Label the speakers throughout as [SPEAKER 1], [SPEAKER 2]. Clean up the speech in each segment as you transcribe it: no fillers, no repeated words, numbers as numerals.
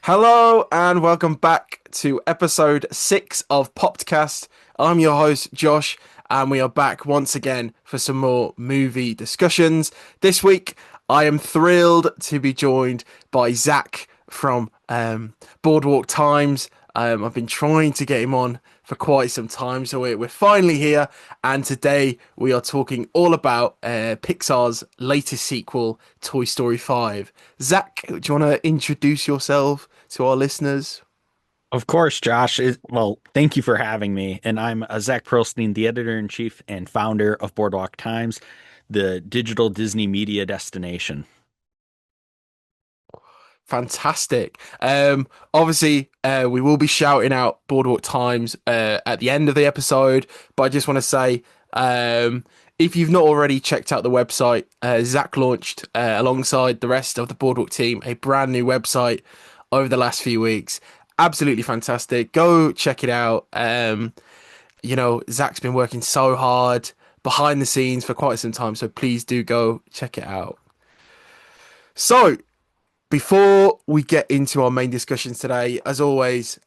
[SPEAKER 1] Hello and welcome back to episode 6 of PoppedCast. I'm your host, Josh, and we are back once again for some more movie discussions. This week, I am thrilled to be joined by Zach from Boardwalk Times. I've been trying to get him on for quite some time, so we're finally here. And today we are talking all about Pixar's latest sequel, Toy Story 5. Zach, do you want to introduce yourself to our listeners?
[SPEAKER 2] Of course, Josh. Well, thank you for having me. And I'm Zach Pearlstein, the editor-in-chief and founder of Boardwalk Times, the digital Disney media destination.
[SPEAKER 1] Fantastic. Obviously, we will be shouting out Boardwalk Times at the end of the episode, but I just want to say, if you've not already checked out the website, Zach launched alongside the rest of the Boardwalk team a brand new website over the last few weeks. Absolutely fantastic. Go check it out. Zach's been working so hard behind the scenes for quite some time, so please do go check it out. So, before we get into our main discussions today, as always,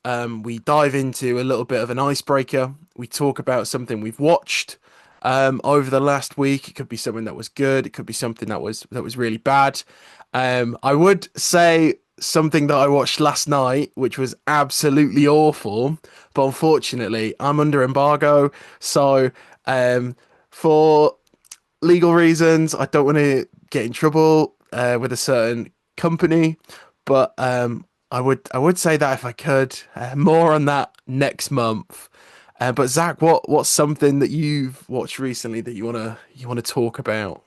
[SPEAKER 1] we dive into a little bit of an icebreaker. We talk about something we've watched over the last week. It could be something that was good. It could be something that was really bad. I would say something that I watched last night, which was absolutely awful, but unfortunately, I'm under embargo. So, for legal reasons, I don't want to get in trouble with a certain company, but I would say that if I could, more on that next month. But Zach, what's something that you've watched recently that you wanna talk about?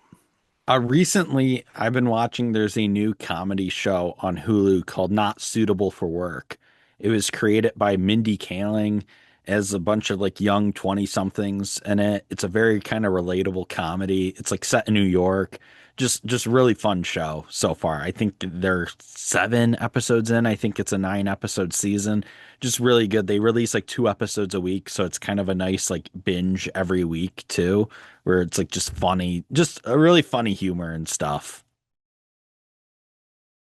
[SPEAKER 2] Recently, I've been watching, there's a new comedy show on Hulu called Not Suitable for Work. It was created by Mindy Kaling as a bunch of like young 20 somethings in it. It's a very kind of relatable comedy. It's like set in New York. Just really fun show so far. I think they're 7 episodes in. I think it's a 9 episode season. Just really good. They release like 2 episodes a week, so it's kind of a nice like binge every week too, where it's like just funny, just a really funny humor and stuff.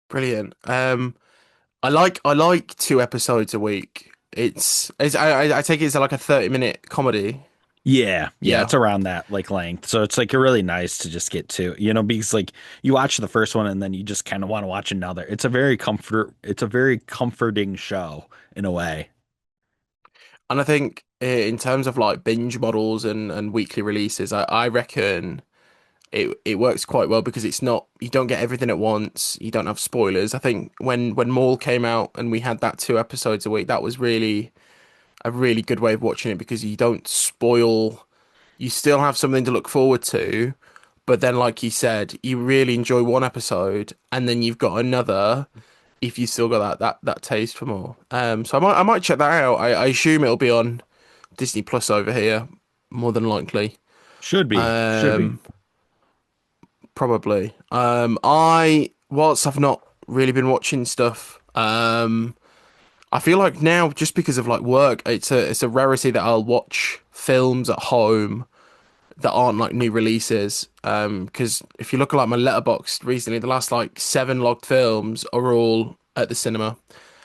[SPEAKER 1] Brilliant. I like 2 episodes a week. I take it as like a 30-minute comedy.
[SPEAKER 2] Yeah,
[SPEAKER 1] Yeah.
[SPEAKER 2] it's around that like length. So it's like really nice to just get to, because like you watch the first one and then you just kind of want to watch another. It's a very comforting show in a way.
[SPEAKER 1] And I think in terms of like binge models and weekly releases, I reckon it works quite well because it's not you don't get everything at once. You don't have spoilers. I think when Maul came out and we had that 2 episodes a week, that was really a really good way of watching it because you don't spoil. You still have something to look forward to, but then like you said, you really enjoy one episode and then you've got another if you still got that taste for more. So I might check that out. I assume it'll be on Disney Plus over here, more than likely.
[SPEAKER 2] Should be.
[SPEAKER 1] Um, Probably. I whilst I've not really been watching stuff, I feel like now just because of like work, it's a rarity that I'll watch films at home that aren't like new releases. Because if you look at like my letterbox recently, the last like 7 logged films are all at the cinema.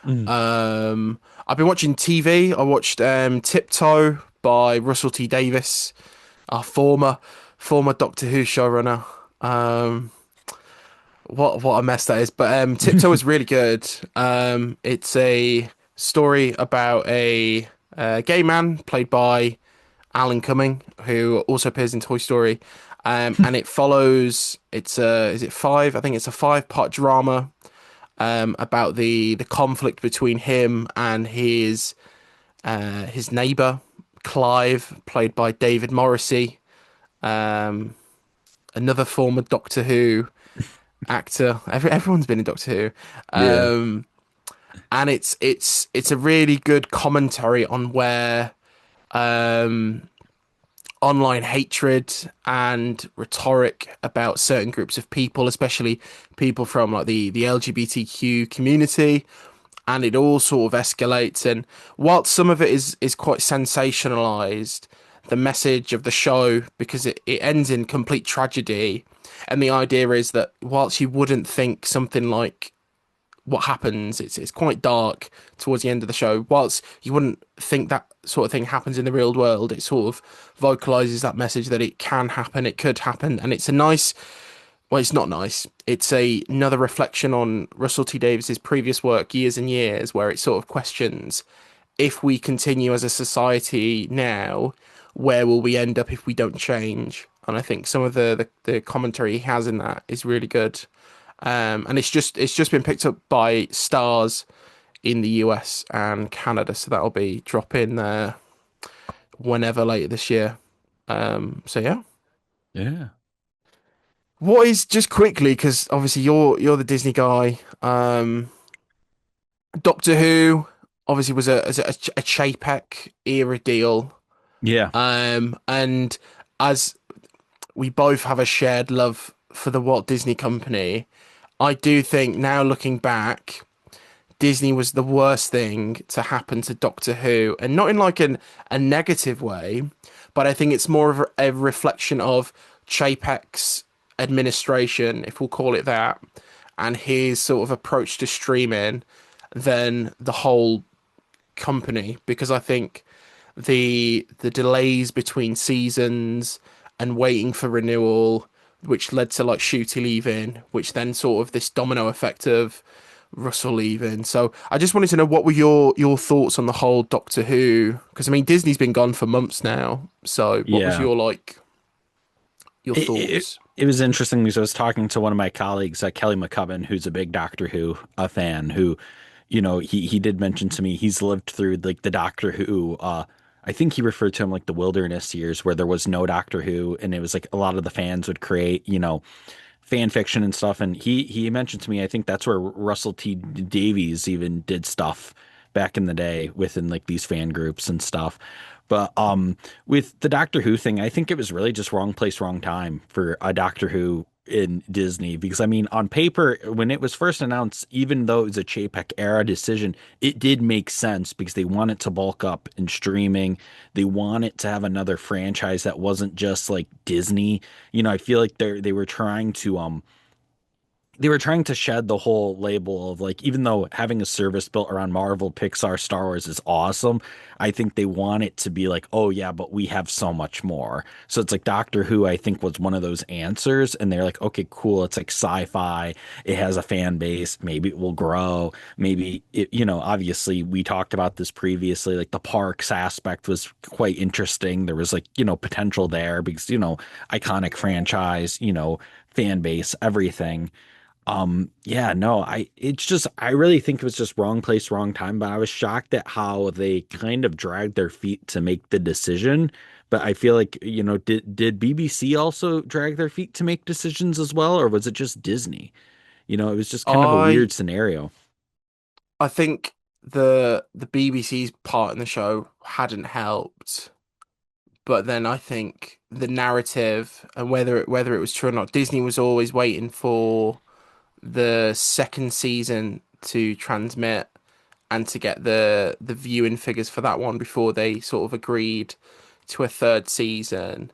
[SPEAKER 2] Mm.
[SPEAKER 1] I've been watching TV. I watched Tiptoe by Russell T Davis, our former Doctor Who showrunner. Um, what a mess that is. But Tiptoe is really good. It's a story about a gay man played by Alan Cumming, who also appears in Toy Story. And it follows. It's a is it five? I think it's a 5-part drama about the conflict between him and his neighbor Clive, played by David Morrissey, um, another former Doctor Who actor. Everyone's been in Doctor Who,
[SPEAKER 2] Yeah.
[SPEAKER 1] um, and it's a really good commentary on where um, online hatred and rhetoric about certain groups of people, especially people from like the LGBTQ community, and it all sort of escalates. And whilst some of it is quite sensationalized, the message of the show, because it ends in complete tragedy, and the idea is that whilst you wouldn't think something like what happens. It's quite dark towards the end of the show. Whilst you wouldn't think that sort of thing happens in the real world, it sort of vocalizes that message that it can happen, it could happen, and it's a nice. Well, it's not nice. It's another reflection on Russell T Davis's previous work, years and years, where it sort of questions if we continue as a society now, where will we end up if we don't change? And I think some of the commentary he has in that is really good. And it's just been picked up by Stars in the US and Canada, so that'll be dropping there whenever later this year. So yeah.
[SPEAKER 2] Yeah.
[SPEAKER 1] What is just quickly, because obviously you're the Disney guy. Doctor Who obviously was a Chapek era deal.
[SPEAKER 2] Yeah.
[SPEAKER 1] And as we both have a shared love for the Walt Disney Company, I do think now looking back, Disney was the worst thing to happen to Doctor Who, and not in like a negative way, but I think it's more of a reflection of Chapek's administration, if we'll call it that, and his sort of approach to streaming than the whole company, because I think the delays between seasons and waiting for renewal, which led to like Shooty leaving, which then sort of this domino effect of Russell leaving. So I just wanted to know what were your thoughts on the whole Doctor Who? Because I mean Disney's been gone for months now. So what was
[SPEAKER 2] Yeah.
[SPEAKER 1] your thoughts?
[SPEAKER 2] It was interesting because I was talking to one of my colleagues, Kelly McCubbin, who's a big Doctor Who fan, who, he did mention to me he's lived through like the Doctor Who. I think he referred to him like the wilderness years where there was no Doctor Who, and it was like a lot of the fans would create, fan fiction and stuff. And he mentioned to me, I think that's where Russell T Davies even did stuff back in the day within like these fan groups and stuff. But with the Doctor Who thing, I think it was really just wrong place, wrong time for a Doctor Who in Disney. Because I mean, on paper, when it was first announced, even though it was a Chapek era decision, it did make sense because they wanted to bulk up in streaming. They wanted to have another franchise that wasn't just like Disney. I feel like they were trying to shed the whole label of like, even though having a service built around Marvel, Pixar, Star Wars is awesome, I think they want it to be like, oh yeah, but we have so much more. So it's like Doctor Who, I think, was one of those answers. And they're like, okay, cool. It's like sci-fi. It has a fan base. Maybe it will grow. Maybe obviously we talked about this previously, like the parks aspect was quite interesting. There was like, potential there because, iconic franchise, fan base, everything. Yeah, no, I really think it was just wrong place, wrong time, but I was shocked at how they kind of dragged their feet to make the decision. But I feel like, did BBC also drag their feet to make decisions as well, or was it just Disney? It was just kind of a
[SPEAKER 1] I
[SPEAKER 2] weird scenario.
[SPEAKER 1] I think the BBC's part in the show hadn't helped, but then I think the narrative and whether it was true or not, Disney was always waiting for the second season to transmit and to get the viewing figures for that one before they sort of agreed to a third season.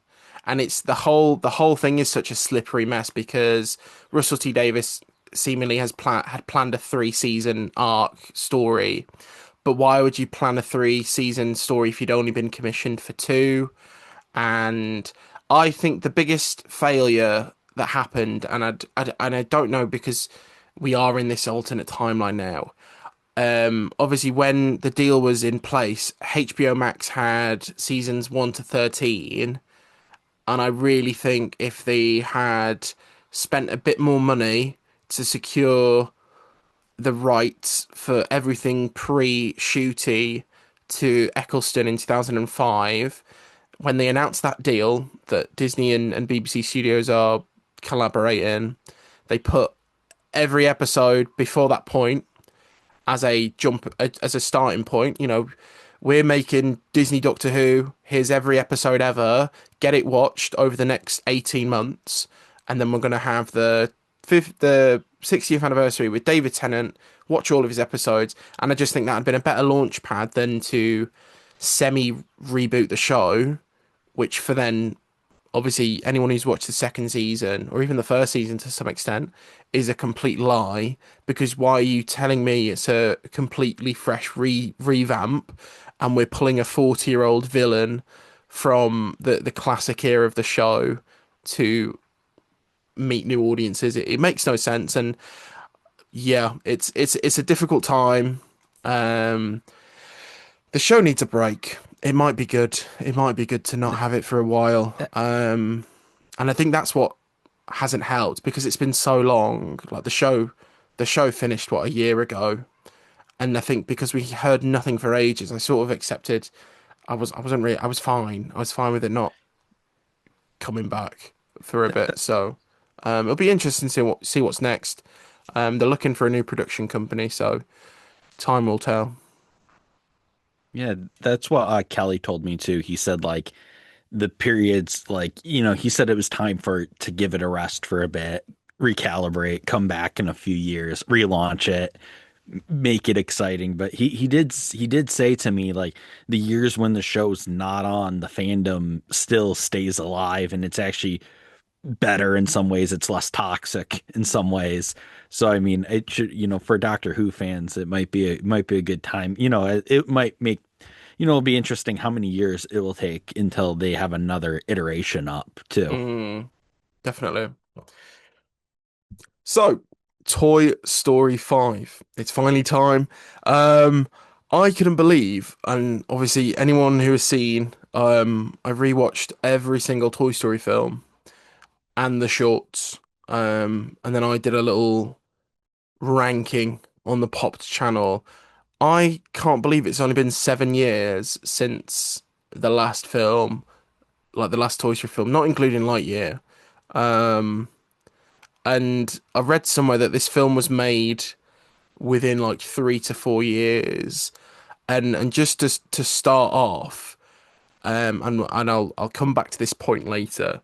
[SPEAKER 1] And it's the whole thing is such a slippery mess because Russell T Davis seemingly had planned a 3 season arc story, but why would you plan a 3 season story if you'd only been commissioned for two? And I think the biggest failure that happened, and I don't know because we are in this alternate timeline now. Obviously, when the deal was in place, HBO Max had seasons 1 to 13, and I really think if they had spent a bit more money to secure the rights for everything pre-Shooty to Eccleston in 2005, when they announced that deal that Disney and BBC Studios are collaborating, they put every episode before that point as as a starting point. We're making Disney Doctor Who. Here's every episode ever. Get it watched over the next 18 months, and then we're gonna have the 60th anniversary with David Tennant. Watch all of his episodes, and I just think that had been a better launch pad than to semi reboot the show, which for then obviously anyone who's watched the second season or even the first season to some extent is a complete lie because why are you telling me it's a completely fresh revamp and we're pulling a 40-year-old villain from the classic era of the show to meet new audiences? It makes no sense. And yeah, it's a difficult time. Um, the show needs a break. It might be good. It might be good to not have it for a while.
[SPEAKER 2] That-
[SPEAKER 1] And I think that's what hasn't helped because it's been so long. Like the show finished what, a year ago, and I think because we heard nothing for ages, I sort of accepted. I wasn't really. I was fine. I was fine with it not coming back for a bit. So it'll be interesting to see what's next. They're looking for a new production company, so time will tell.
[SPEAKER 2] Yeah, that's what Kelly told me too. He said like the periods, like, he said it was time for to give it a rest for a bit, recalibrate, come back in a few years, relaunch it, make it exciting. But he did say to me like the years when the show's not on, the fandom still stays alive and it's actually better in some ways, it's less toxic in some ways. So I mean, it should, for Doctor Who fans, it might be a good time. It might make, it'll be interesting how many years it will take until they have another iteration up too.
[SPEAKER 1] Mm, definitely. So, Toy Story 5. It's finally time. Um, I couldn't believe, and obviously anyone who has seen, I rewatched every single Toy Story film and the shorts. And then I did a little ranking on the Popped channel. I can't believe it's only been 7 years since the last film, like the last Toy Story film, not including Lightyear. Um, and I read somewhere that this film was made within like 3 to 4 years. And just to start off, and I'll come back to this point later.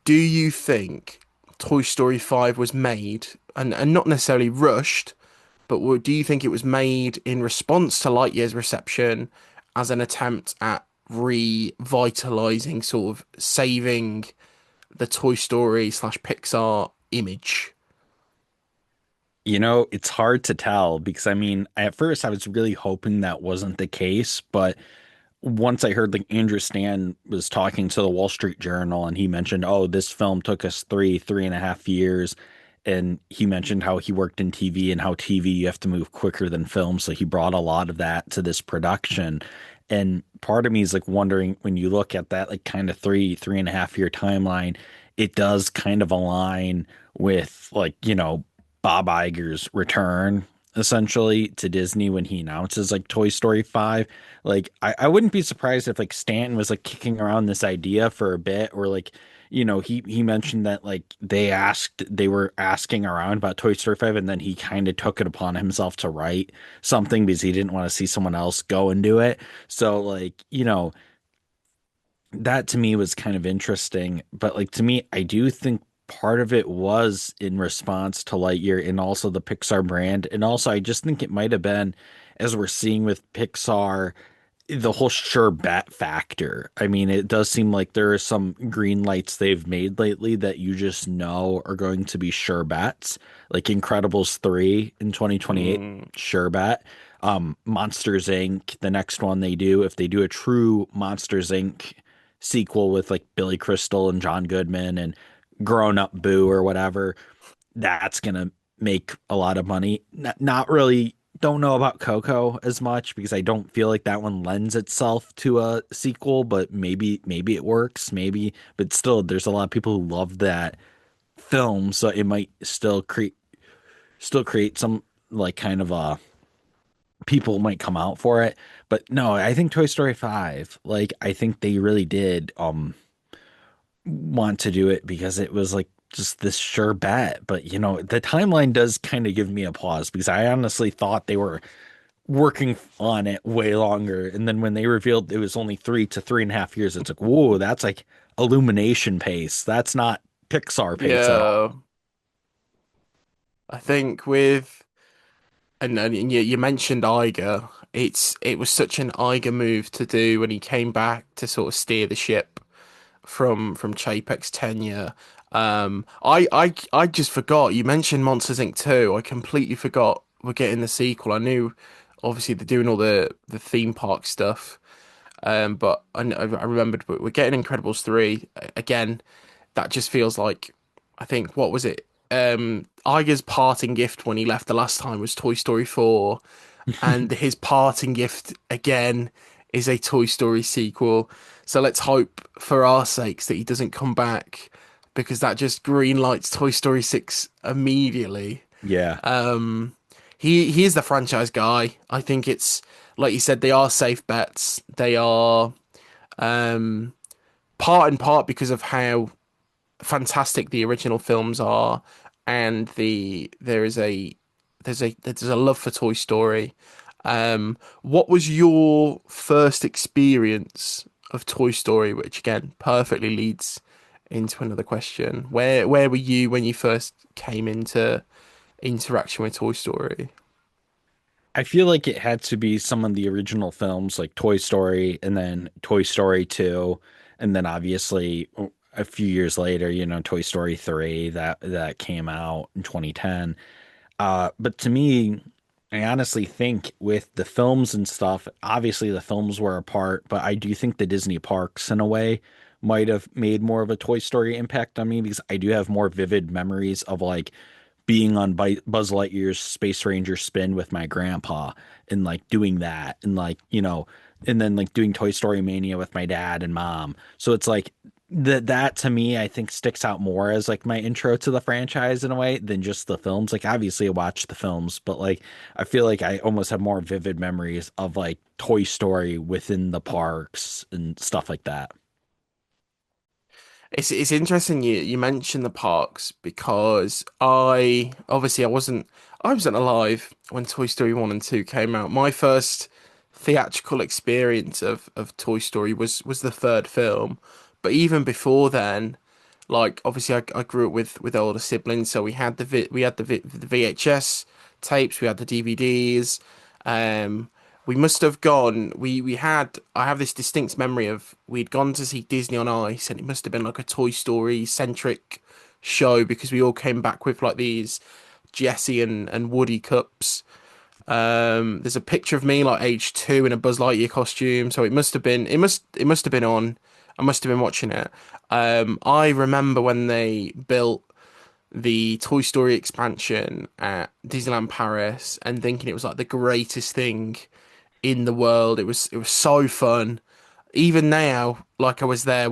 [SPEAKER 1] Do you think Toy Story 5 was made and not necessarily rushed, but do you think it was made in response to Lightyear's reception as an attempt at revitalizing, sort of saving the Toy Story slash Pixar image?
[SPEAKER 2] It's hard to tell because I mean, at first I was really hoping that wasn't the case, but once I heard like Andrew Stan was talking to the Wall Street Journal and he mentioned, oh, this film took us 3.5 years. And he mentioned how he worked in TV and how TV you have to move quicker than film. So he brought a lot of that to this production. And part of me is like wondering when you look at that like kind of 3.5 year timeline, it does kind of align with like, Bob Iger's return essentially to Disney when he announces like Toy Story 5. Like I wouldn't be surprised if like Stanton was like kicking around this idea for a bit or like he mentioned that like they were asking around about Toy Story 5 and then he kind of took it upon himself to write something because he didn't want to see someone else go and do it. So like, that to me was kind of interesting. But like to me, I do think part of it was in response to Lightyear and also the Pixar brand. And also I just think it might have been, as we're seeing with Pixar, the whole sure bet factor. I mean, it does seem like there are some green lights they've made lately that you just know are going to be sure bets, like Incredibles 3 in 2028,
[SPEAKER 1] Mm,
[SPEAKER 2] sure bet. Monsters Inc., the next one they do, if they do a true Monsters Inc. sequel with like Billy Crystal and John Goodman and Grown Up Boo or whatever, that's gonna make a lot of money. Not really. Don't know about Coco as much because I don't feel like that one lends itself to a sequel, but maybe it works, maybe. But still, there's a lot of people who love that film, so it might still create some like kind of people might come out for it. But no, I think Toy Story 5, like I think they really did want to do it because it was like just this sure bet. But the timeline does kind of give me a pause because I honestly thought they were working on it way longer. And then when they revealed it was only 3 to 3.5 years, it's like, whoa, that's like Illumination pace. That's not Pixar pace at all.
[SPEAKER 1] yeah, I think with and you mentioned Iger. It was such an Iger move to do when he came back to sort of steer the ship. from Chapek's tenure. I just forgot you mentioned Monsters Inc. 2. I completely forgot we're getting the sequel. I knew obviously they're doing all the theme park stuff. But I remembered we're getting Incredibles 3 again. That just feels like I think what was it? Iger's parting gift when he left the last time was Toy Story 4, and his parting gift again is a Toy Story sequel. So let's hope for our sakes that he doesn't come back because that just greenlights Toy Story 6 immediately.
[SPEAKER 2] Yeah.
[SPEAKER 1] He is the franchise guy. I think it's like you said, they are safe bets. They are um part and part because of how fantastic the original films are, and there's a love for Toy Story. What was your first experience of Toy Story, which again perfectly leads into another question. Where were you when you first came into interaction with Toy Story?
[SPEAKER 2] I feel like it had to be some of the original films like Toy Story and then Toy Story 2 and then obviously a few years later, Toy Story 3 that came out in 2010. But to me, I honestly think with the films and stuff, obviously the films were a part, but I do think the Disney parks in a way might have made more of a Toy Story impact on me because I do have more vivid memories of like being on Buzz Lightyear's Space Ranger spin with my grandpa and like doing that and like, and then like doing Toy Story Mania with my dad and mom. So it's like that to me, I think sticks out more as like my intro to the franchise in a way than just the films. Like obviously I watched the films, but like I feel like I almost have more vivid memories of like Toy Story within the parks and stuff like that.
[SPEAKER 1] It's interesting you mention the parks because I wasn't alive when Toy Story 1 and 2 came out. My first theatrical experience of Toy Story was the third film. But even before then, like obviously I grew up with older siblings, so we had the VHS tapes, we had the DVDs. Um, we must have gone. We had. I have this distinct memory of we'd gone to see Disney on Ice, and it must have been like a Toy Story centric show because we all came back with like these Jesse and Woody cups. There's a picture of me like age 2 in a Buzz Lightyear costume, so it must have been. It must have been on. I must have been watching it. I remember when they built the Toy Story expansion at Disneyland Paris and thinking it was like the greatest thing in the world. It was so fun. Even now, like I was there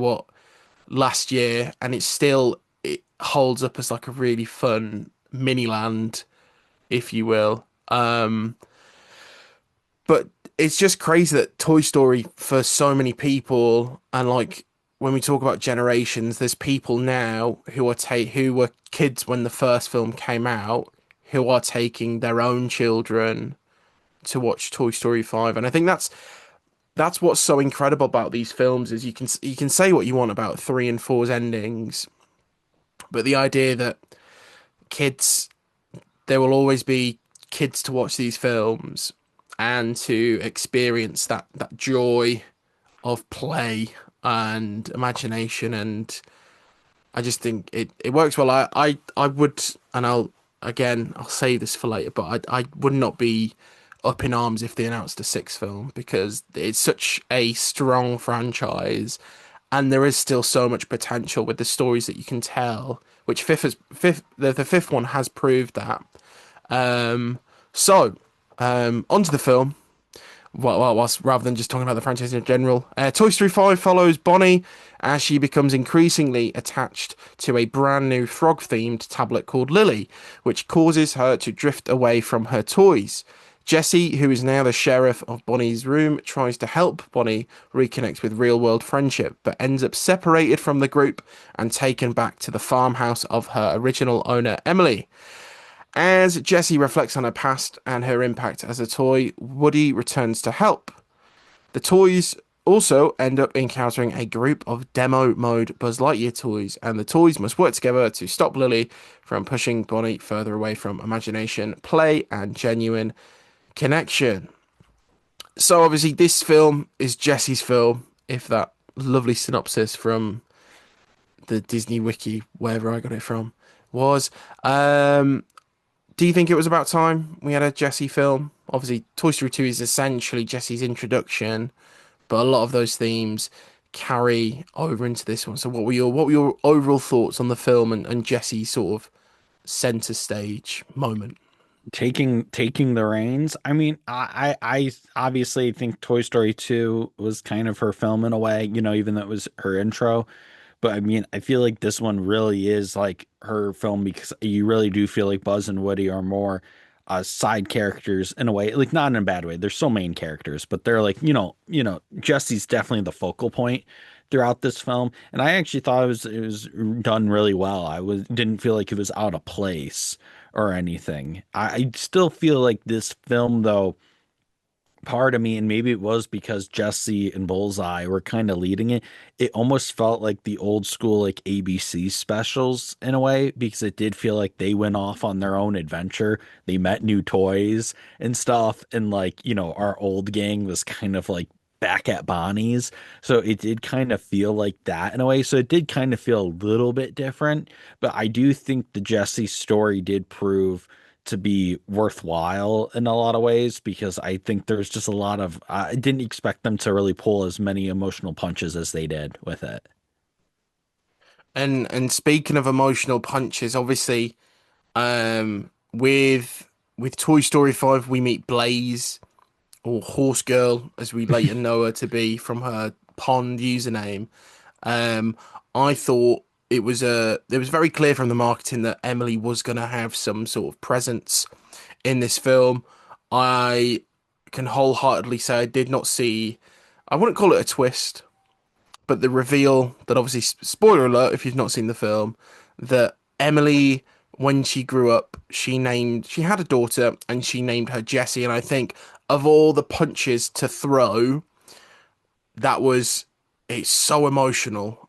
[SPEAKER 1] last year, and it holds up as like a really fun mini land, if you will. But it's just crazy that Toy Story for so many people, and like when we talk about generations, there's people now who were kids when the first film came out who are taking their own children to watch Toy Story 5, and I think that's what's so incredible about these films is you can say what you want about 3 and four's endings, but the idea that kids there will always be kids to watch these films and to experience that joy of play and imagination, and I just think it works well. I would, and I'll save this for later, but I would not be up in arms if they announced a sixth film because it's such a strong franchise, and there is still so much potential with the stories that you can tell. Which the fifth one has proved that. So onto the film. Whilst rather than just talking about the franchise in general, Toy Story 5 follows Bonnie as she becomes increasingly attached to a brand new frog themed tablet called Lily, which causes her to drift away from her toys. Jessie, who is now the sheriff of Bonnie's room, tries to help Bonnie reconnect with real world friendship, but ends up separated from the group and taken back to the farmhouse of her original owner, Emily. As Jessie reflects on her past and her impact as a toy, Woody returns to help. The toys also end up encountering a group of demo mode Buzz Lightyear toys, and the toys must work together to stop Lily from pushing Bonnie further away from imagination, play, and genuine connection. So, obviously, this film is Jessie's film, if that lovely synopsis from the Disney Wiki, wherever I got it from, was. Um, do you think it was about time we had a Jesse film? Obviously, Toy Story 2 is essentially Jesse's introduction, but a lot of those themes carry over into this one. So what were your overall thoughts on the film and Jesse's sort of center stage moment?
[SPEAKER 2] Taking the reins. I mean, I obviously think Toy Story 2 was kind of her film in a way, even though it was her intro. But I mean, I feel like this one really is like her film because you really do feel like Buzz and Woody are more side characters in a way, like not in a bad way. They're still main characters, but they're like, Jesse's definitely the focal point throughout this film. And I actually thought it was done really well. Didn't feel like it was out of place or anything. I still feel like this film though part of me, and maybe it was because Jesse and Bullseye were kind of leading it, it almost felt like the old school like ABC specials in a way, because it did feel like they went off on their own adventure. They met new toys and stuff, and like, our old gang was kind of like back at Bonnie's. So it did kind of feel like that in a way. So it did kind of feel a little bit different, but I do think the Jesse story did prove to be worthwhile in a lot of ways because I think there's just a lot of I didn't expect them to really pull as many emotional punches as they did with it.
[SPEAKER 1] And speaking of emotional punches, obviously, with Toy Story 5, we meet Blaze, or Horse Girl, as we later know her to be from her pond username. Um, I thought it was very clear from the marketing that Emily was going to have some sort of presence in this film. I can wholeheartedly say I did not see, I wouldn't call it a twist, but the reveal that obviously, spoiler alert if you've not seen the film, that Emily, when she grew up, she had a daughter and she named her Jessie. And I think of all the punches to throw, that was it's so emotional.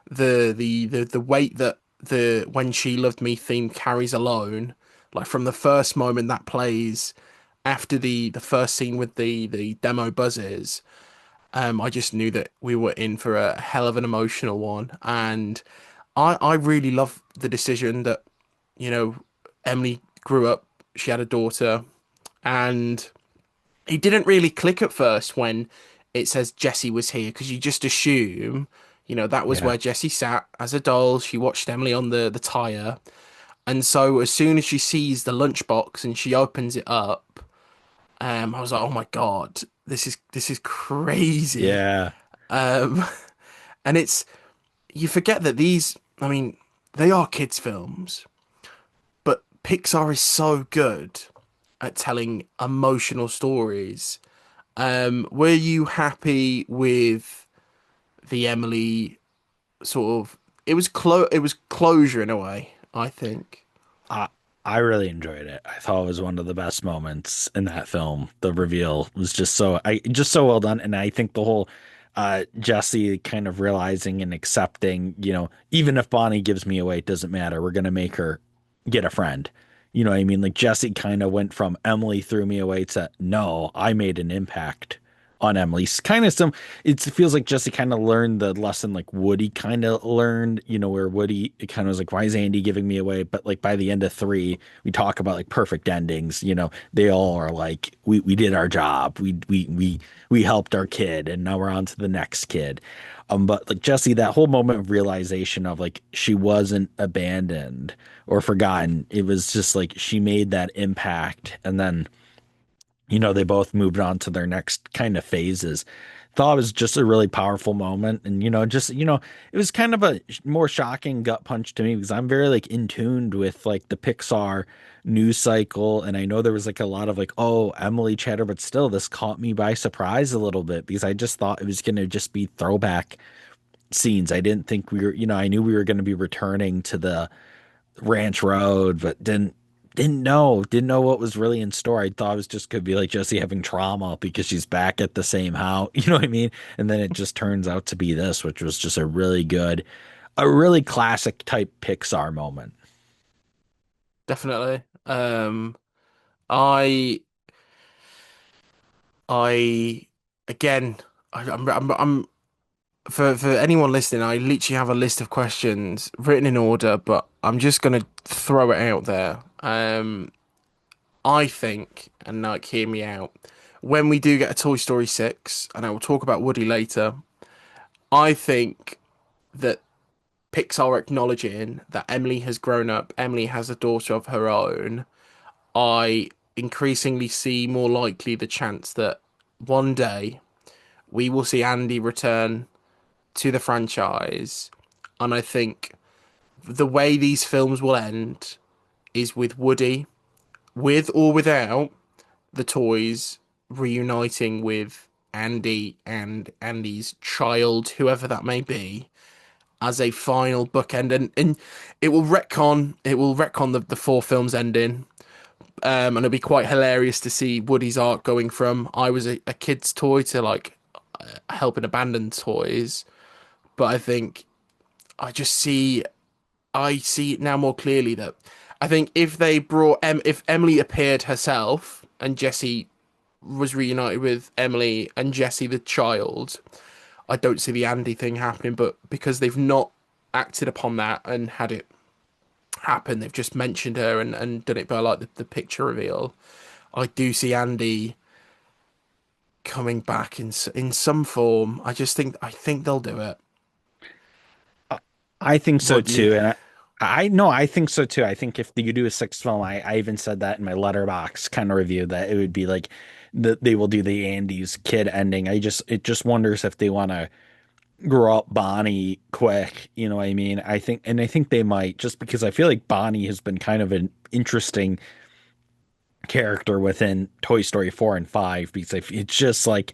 [SPEAKER 1] The weight that the When She Loved Me theme carries alone, like from the first moment that plays after the first scene with the demo buzzes, I just knew that we were in for a hell of an emotional one. And I really love the decision that, you know, Emily grew up, she had a daughter, and it didn't really click at first when it says Jessie was here because you just assume, that was
[SPEAKER 2] Yeah.
[SPEAKER 1] where Jessie sat as a doll. She watched Emily on the tire. And so as soon as she sees the lunchbox and she opens it up, I was like, oh my God, this is crazy.
[SPEAKER 2] Yeah.
[SPEAKER 1] Um, and you forget that I mean, they are kids' films, but Pixar is so good at telling emotional stories. Were you happy with the Emily sort of? It was closure in a way, I think.
[SPEAKER 2] I I really enjoyed it. I thought it was one of the best moments in that film. The reveal was just so well done, and I think the whole Jesse kind of realizing and accepting, even if Bonnie gives me away, it doesn't matter. We're gonna make her get a friend. You know what I mean? Like Jesse kind of went from Emily threw me away to no, I made an impact on Emily. Kind of some it feels like Jesse kind of learned the lesson like Woody kind of learned, where Woody it kind of was like, why is Andy giving me away? But like by the end of three, we talk about like perfect endings. They all are like, we did our job. We helped our kid and now we're on to the next kid. But like Jesse, that whole moment of realization of like she wasn't abandoned or forgotten. It was just like she made that impact and then they both moved on to their next kind of phases. Thought it was just a really powerful moment. And, it was kind of a more shocking gut punch to me because I'm very like in tuned with like the Pixar news cycle. And I know there was like a lot of like, oh, Emily chatter, but still this caught me by surprise a little bit because I just thought it was going to just be throwback scenes. I didn't think I knew we were going to be returning to the Ranch Road, but didn't know what was really in store. I thought it was just could be like Jessie having trauma because she's back at the same house. You know what I mean? And then it just turns out to be this, which was just a really classic type Pixar moment.
[SPEAKER 1] Definitely. I I again, I'm for anyone listening, I literally have a list of questions written in order, but I'm just gonna throw it out there. I think, and like, hear me out. When we do get a Toy Story 6, and I will talk about Woody later, I think that Pixar acknowledging that Emily has grown up, Emily has a daughter of her own, I increasingly see more likely the chance that one day we will see Andy return to the franchise. And I think the way these films will end is with Woody, with or without the toys, reuniting with Andy and Andy's child, whoever that may be, as a final bookend. And it will retcon the four films ending. And it'll be quite hilarious to see Woody's arc going from I was a kid's toy to like helping abandon toys. But I think I see it now more clearly that I think if Emily appeared herself and Jesse was reunited with Emily and Jesse the child, I don't see the Andy thing happening. But because they've not acted upon that and had it happen, they've just mentioned her and done it by like the picture reveal. I do see Andy coming back in some form. I think they'll do it.
[SPEAKER 2] I think so
[SPEAKER 1] What do you?
[SPEAKER 2] too, and I no, I think so too. I think if you do a sixth film, I even said that in my letterbox kind of review that it would be like that they will do the Andy's kid ending. It just wonders if they want to grow up Bonnie quick. You know what I mean? I think they might just because I feel like Bonnie has been kind of an interesting character within Toy Story 4 and 5 because it's just like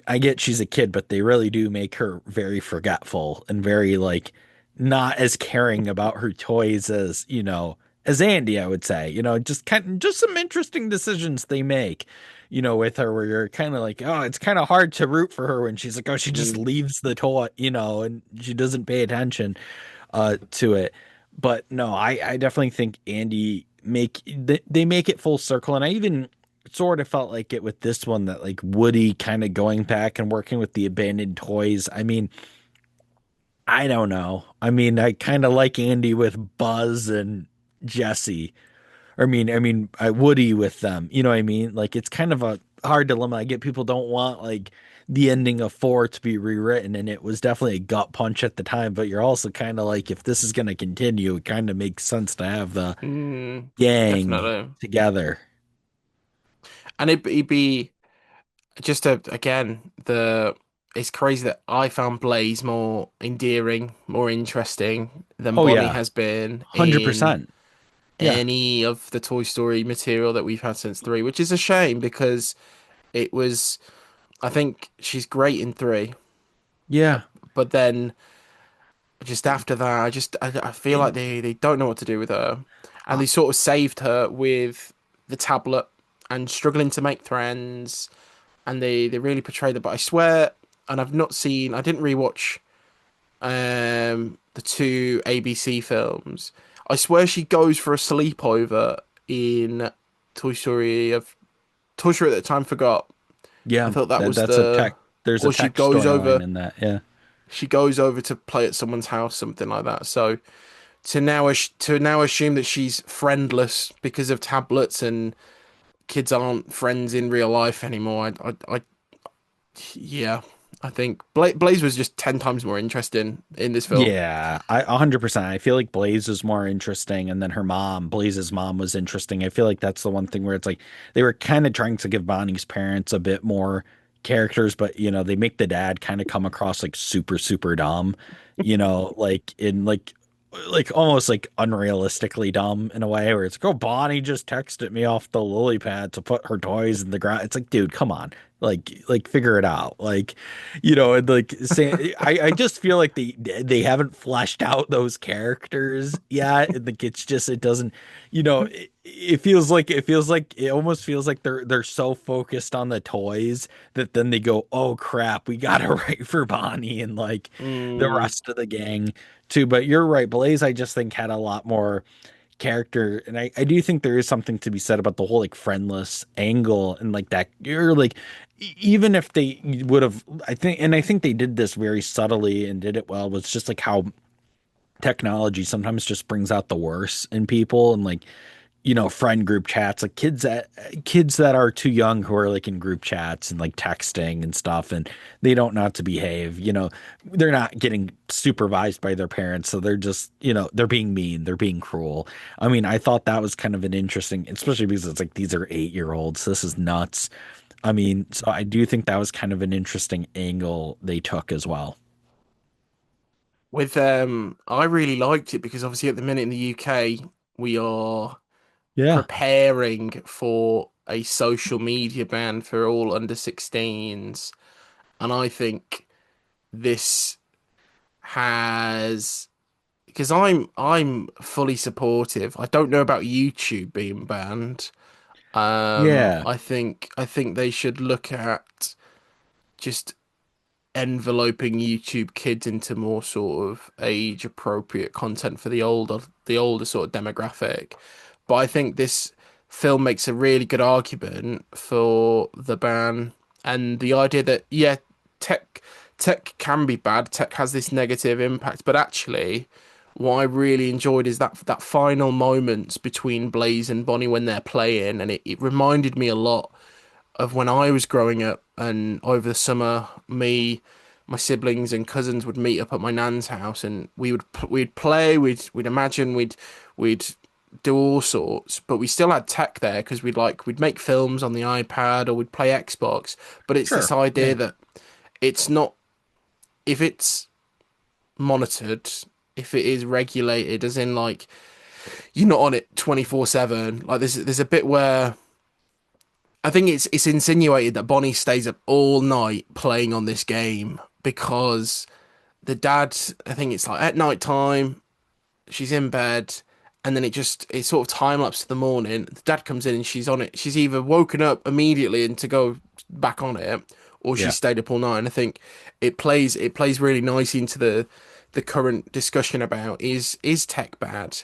[SPEAKER 2] I get she's a kid, but they really do make her very forgetful and very like not as caring about her toys as, as Andy, I would say. Just just some interesting decisions they make, with her where you're kind of like, oh, it's kind of hard to root for her when she's like, oh, she just
[SPEAKER 1] Mm,
[SPEAKER 2] leaves the toy, and she doesn't pay attention to it. But no, I definitely think Andy they make it full circle, and I even sort of felt like it with this one that like Woody kind of going back and working with the abandoned toys. I mean, I don't know. I mean, I kind of like Andy with Buzz and Jesse. I Woody with them. You know what I mean? Like it's kind of a hard dilemma. I get people don't want like the ending of four to be rewritten, and it was definitely a gut punch at the time. But you're also kind of like, if this is going to continue, it kind of makes sense to have the
[SPEAKER 1] mm,
[SPEAKER 2] gang
[SPEAKER 1] definitely.
[SPEAKER 2] together.
[SPEAKER 1] And it'd be just again the it's crazy that I found Blaze more endearing, more interesting than
[SPEAKER 2] Oh
[SPEAKER 1] Bonnie
[SPEAKER 2] yeah,
[SPEAKER 1] has been in
[SPEAKER 2] 100%. Yeah,
[SPEAKER 1] any of the Toy Story material that we've had since three, which is a shame because it was I think she's great in three,
[SPEAKER 2] yeah.
[SPEAKER 1] but then just after that, I feel like
[SPEAKER 2] And
[SPEAKER 1] they don't know what to do with her, and
[SPEAKER 2] uh,
[SPEAKER 1] they sort of saved her with the tablet and struggling to make friends, and they really portrayed it. But I swear, and I didn't rewatch the two ABC films. I swear she goes for a sleepover in Toy Story of Toy Story at the time forgot. I
[SPEAKER 2] yeah,
[SPEAKER 1] thought that was
[SPEAKER 2] that's a
[SPEAKER 1] the
[SPEAKER 2] tech. There's a
[SPEAKER 1] or
[SPEAKER 2] tech storyline in that. Yeah.
[SPEAKER 1] she goes over to play at someone's house, something like that. So to now assume that she's friendless because of tablets and kids aren't friends in real life anymore. Yeah, I think Blaze was just 10 times more interesting in this film.
[SPEAKER 2] Yeah, 100%. I feel like Blaze is more interesting, and then Blaze's mom was interesting. I feel like that's the one thing where it's like they were kind of trying to give Bonnie's parents a bit more characters, but they make the dad kind of come across like super, super dumb, like in like almost like unrealistically dumb in a way where it's like, oh, Bonnie just texted me off the lily pad to put her toys in the ground. It's like, dude, come on. Like figure it out. And like say I just feel like they haven't fleshed out those characters yet. And like it's just it doesn't, it almost feels like they're so focused on the toys that then they go, oh crap, we gotta write for Bonnie and like the
[SPEAKER 1] Mm,
[SPEAKER 2] rest of the gang too. But you're right, Blaze, I just think had a lot more character, and I do think there is something to be said about the whole like friendless angle and like that. You're like, even if they would have, I think they did this very subtly and did it well. Was just like how technology sometimes just brings out the worst in people, and like friend group chats, like kids that are too young who are like in group chats and like texting and stuff, and they don't know how to behave. They're not getting supervised by their parents, so they're just they're being mean, they're being cruel. I mean, I thought that was kind of an interesting, especially because it's like these are 8-year olds. This is nuts. I mean, so I do think that was kind of an interesting angle they took as well.
[SPEAKER 1] With I really liked it because obviously at the minute in the UK we are
[SPEAKER 2] Yeah.
[SPEAKER 1] preparing for a social media ban for all under 16s, and I think this has because I'm fully supportive. I don't know about YouTube being banned.
[SPEAKER 2] Yeah.
[SPEAKER 1] I think they should look at just enveloping YouTube kids into more sort of age appropriate content for the older sort of demographic. But I think this film makes a really good argument for the ban and the idea that yeah, tech tech can be bad, tech has this negative impact, but actually what I really enjoyed is that final moments between Blaze and Bonnie when they're playing, and it reminded me a lot of when I was growing up, and over the summer, my siblings and cousins would meet up at my nan's house, and we'd play, we'd imagine, we'd do all sorts, but we still had tech there because we'd make films on the iPad or we'd play Xbox. But it's this
[SPEAKER 2] Sure.
[SPEAKER 1] idea
[SPEAKER 2] Yeah.
[SPEAKER 1] that it's not if it's monitored, if it is regulated, as in like you're not on it 24/7. Like there's a bit where I think it's insinuated that Bonnie stays up all night playing on this game because the dad, I think it's like at night time, she's in bed, and then it's sort of time lapse to the morning. The dad comes in and she's on it. She's either woken up immediately and to go back on it, or she
[SPEAKER 2] Yeah.
[SPEAKER 1] stayed up all night. And I think it plays really nicely into the current discussion about is tech bad?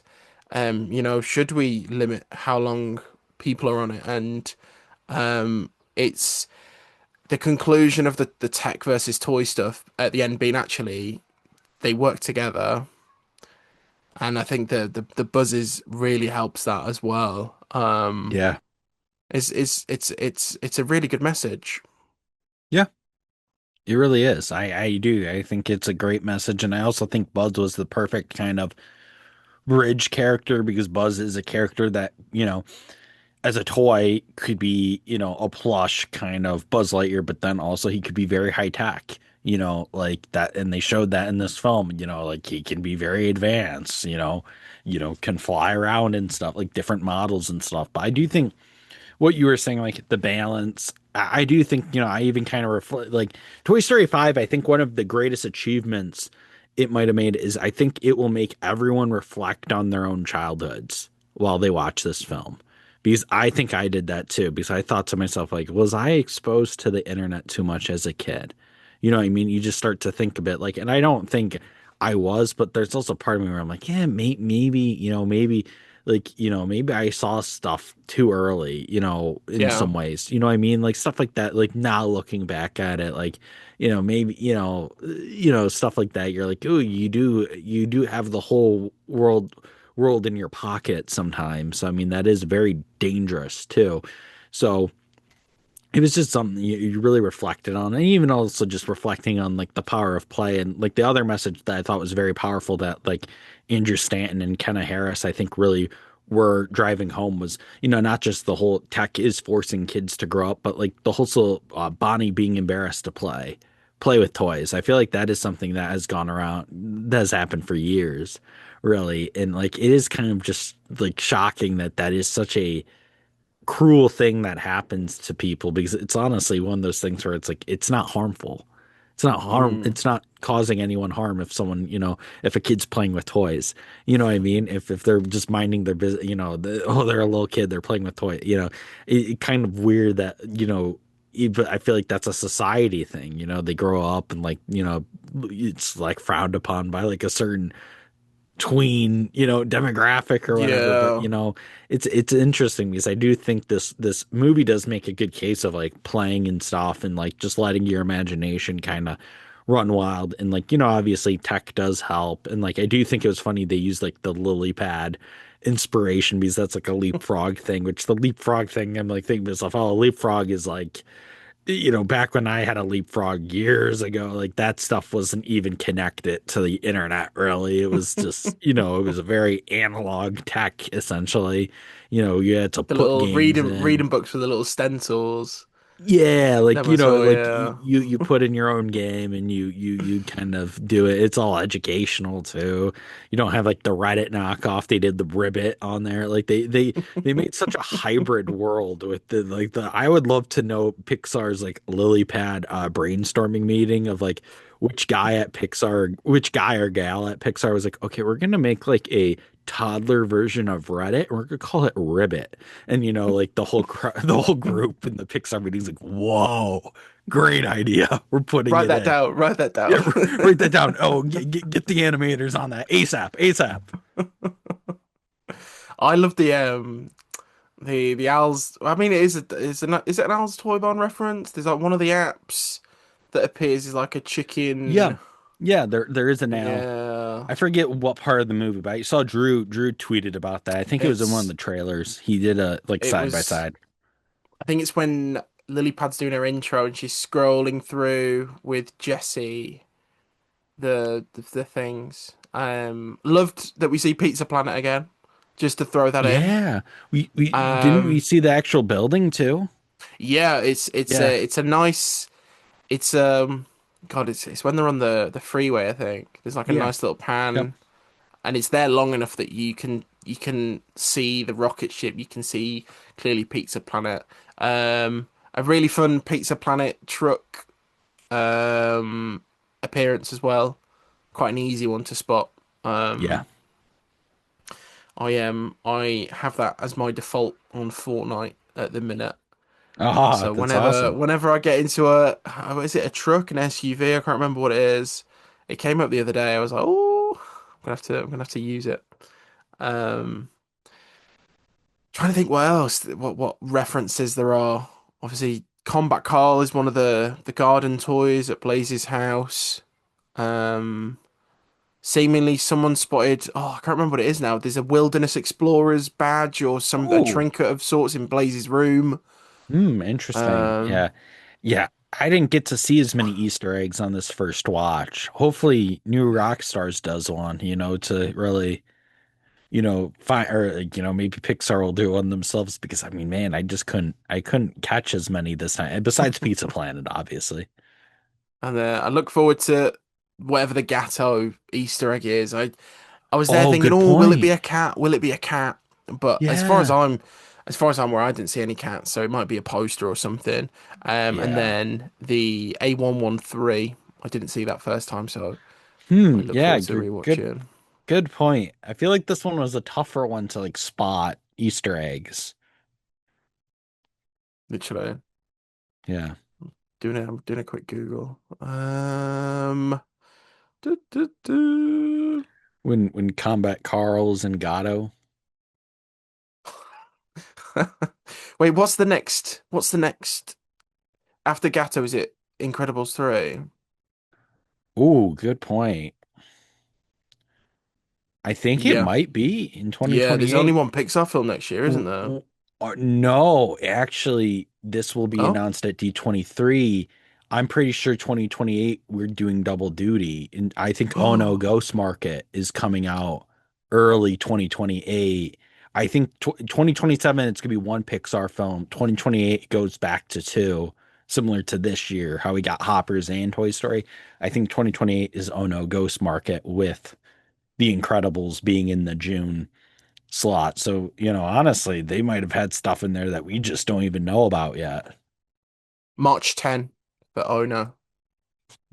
[SPEAKER 1] Should we limit how long people are on it? And it's the conclusion of the tech versus toy stuff at the end being actually they work together, and I think the buzzes really helps that as well.
[SPEAKER 2] Yeah.
[SPEAKER 1] It's a really good message.
[SPEAKER 2] Yeah. It really is. I do. I think it's a great message. And I also think Buzz was the perfect kind of bridge character because Buzz is a character that, as a toy could be, a plush kind of Buzz Lightyear, but then also he could be very high tech, like that. And they showed that in this film, like he can be very advanced, can fly around and stuff, like different models and stuff. But I do think what you were saying, like the balance. I do think, I even kind of reflect like Toy Story 5. I think one of the greatest achievements it might have made is I think it will make everyone reflect on their own childhoods while they watch this film. Because I think I did that too. Because I thought to myself, like, was I exposed to the internet too much as a kid? You know what I mean? You just start to think a bit like, and I don't think I was, but there's also part of me where I'm like, yeah, maybe, maybe like maybe I saw stuff too early, in
[SPEAKER 1] Yeah.
[SPEAKER 2] some ways, what I mean, like stuff like that, like now looking back at it, like maybe stuff like that, you're like, oh, you do have the whole world in your pocket sometimes. So, I mean, that is very dangerous too. So it was just something you really reflected on, and even also just reflecting on like the power of play, and like the other message that I thought was very powerful that like Andrew Stanton and Kenna Harris I think really were driving home was not just the whole tech is forcing kids to grow up, but like the whole Bonnie being embarrassed to play with toys. I feel like that is something that has gone around, that has happened for years, really, and like it is kind of just like shocking that that is such a cruel thing that happens to people, because it's honestly one of those things where it's like it's not harmful.
[SPEAKER 1] Mm.
[SPEAKER 2] It's not causing anyone harm if someone, if a kid's playing with toys. You know what I mean? If they're just minding their business, oh, they're a little kid, they're playing with toys, it kind of weird that, even I feel like that's a society thing, they grow up and like, it's like frowned upon by like a certain tween, demographic or whatever. But
[SPEAKER 1] Yeah.
[SPEAKER 2] it's interesting because I do think this movie does make a good case of like playing and stuff and like just letting your imagination kind of run wild. And like, obviously tech does help. And like I do think it was funny they used like the lily pad inspiration because that's like a leapfrog thing, which the leapfrog thing I'm like thinking to myself, oh, leapfrog is like back when I had a leapfrog years ago, like that stuff wasn't even connected to the internet, really. It was just, it was a very analog tech, essentially. You had to
[SPEAKER 1] The
[SPEAKER 2] put
[SPEAKER 1] little
[SPEAKER 2] games in.
[SPEAKER 1] reading books with the little stencils.
[SPEAKER 2] Yeah, like
[SPEAKER 1] Them as well,
[SPEAKER 2] like
[SPEAKER 1] yeah.
[SPEAKER 2] you put in your own game and you kind of do it. It's all educational too. You don't have like the Reddit knockoff. They did the Ribbit on there. Like they made such a hybrid world with the I would love to know Pixar's like lily pad brainstorming meeting of like which guy or gal at Pixar was like, okay, we're gonna make like a toddler version of Reddit and we're gonna call it Ribbit. And like the whole group in the Pixar meeting's like, "Whoa, great idea! We're putting
[SPEAKER 1] Write
[SPEAKER 2] it
[SPEAKER 1] that
[SPEAKER 2] in."
[SPEAKER 1] down. Write that
[SPEAKER 2] Yeah,
[SPEAKER 1] down.
[SPEAKER 2] write that down. Oh, get the animators on that ASAP, ASAP.
[SPEAKER 1] I love the owls. I mean, is it an owl's toy barn reference? There's like one of the apps that appears is like a
[SPEAKER 2] Yeah,
[SPEAKER 1] chicken.
[SPEAKER 2] yeah. There is a now.
[SPEAKER 1] Yeah,
[SPEAKER 2] I forget what part of the movie, but I saw Drew tweeted about that. I think it was in one of
[SPEAKER 1] it's
[SPEAKER 2] the trailers. He did a like
[SPEAKER 1] it
[SPEAKER 2] side by
[SPEAKER 1] was.
[SPEAKER 2] side.
[SPEAKER 1] I think it's when Lilypad's doing her intro and she's scrolling through with Jesse the things. Loved that we see Pizza Planet again. Just to throw that in.
[SPEAKER 2] Yeah, we didn't we
[SPEAKER 1] Um,
[SPEAKER 2] see the actual building too?
[SPEAKER 1] yeah,
[SPEAKER 2] Yeah,
[SPEAKER 1] it's a nice. It's God, it's when they're on the freeway, I think. There's like a
[SPEAKER 2] yeah,
[SPEAKER 1] nice little
[SPEAKER 2] yep,
[SPEAKER 1] pan and it's there long enough that you can see the rocket ship, you can see clearly Pizza Planet. A really fun Pizza Planet truck appearance as well. Quite an easy one to spot.
[SPEAKER 2] yeah.
[SPEAKER 1] I have that as my default on Fortnite at the minute.
[SPEAKER 2] Ah,
[SPEAKER 1] So
[SPEAKER 2] that's
[SPEAKER 1] whenever
[SPEAKER 2] awesome.
[SPEAKER 1] whenever I get into is it a truck, an SUV? I can't remember what it is. It came up the other day. I was like, oh, I'm gonna have to use it. Um, trying to think what else, what references there are. Obviously, Combat Carl is one of the garden toys at Blaze's house. Um, seemingly someone spotted. Oh, I can't remember what it is now. There's a Wilderness Explorer's badge or a
[SPEAKER 2] Oh,
[SPEAKER 1] trinket of sorts in Blaze's room.
[SPEAKER 2] interesting.
[SPEAKER 1] Um,
[SPEAKER 2] Yeah. Yeah. I didn't get to see as many Easter eggs on this first watch. Hopefully, New Rockstars does one, to really, find or maybe Pixar will do one themselves because I mean, man, I couldn't catch as many this time. Besides Pizza Planet, obviously.
[SPEAKER 1] and I look forward to whatever the Gatto Easter egg is. I was there
[SPEAKER 2] Oh,
[SPEAKER 1] thinking,
[SPEAKER 2] good
[SPEAKER 1] oh, will it be
[SPEAKER 2] point.
[SPEAKER 1] a cat? Will it be a cat? But
[SPEAKER 2] Yeah.
[SPEAKER 1] as far as I'm aware, I didn't see any cats, so it might be a poster or something. And
[SPEAKER 2] Yeah.
[SPEAKER 1] then the A113, I didn't see that first time, so I look
[SPEAKER 2] Yeah,
[SPEAKER 1] forward to rewatching.
[SPEAKER 2] good point. I feel like this one was a tougher one to like spot Easter eggs.
[SPEAKER 1] Literally,
[SPEAKER 2] Yeah.
[SPEAKER 1] I'm doing a quick Google. Du, du, du.
[SPEAKER 2] When Combat Carl's and Gato.
[SPEAKER 1] Wait, what's the next? What's the next after Gatto? Is it Incredibles 3?
[SPEAKER 2] Ooh, good point. I think it
[SPEAKER 1] Yeah.
[SPEAKER 2] might be in
[SPEAKER 1] Yeah, there's only
[SPEAKER 2] 2028.
[SPEAKER 1] one Pixar film next year, isn't there?
[SPEAKER 2] No, actually, this will be
[SPEAKER 1] Oh.
[SPEAKER 2] announced at D23. I'm pretty sure 2028 we're doing double duty. And I think Oh No Ghost Market is coming out early 2028. I think 2027 it's gonna be one Pixar film. 2028 goes back to two, similar to this year, how we got Hoppers and Toy Story. I think 2028 is Oh No Ghost Market with The Incredibles being in the June slot. So, honestly, they might have had stuff in there that we just don't even know about yet.
[SPEAKER 1] March 10. But oh no.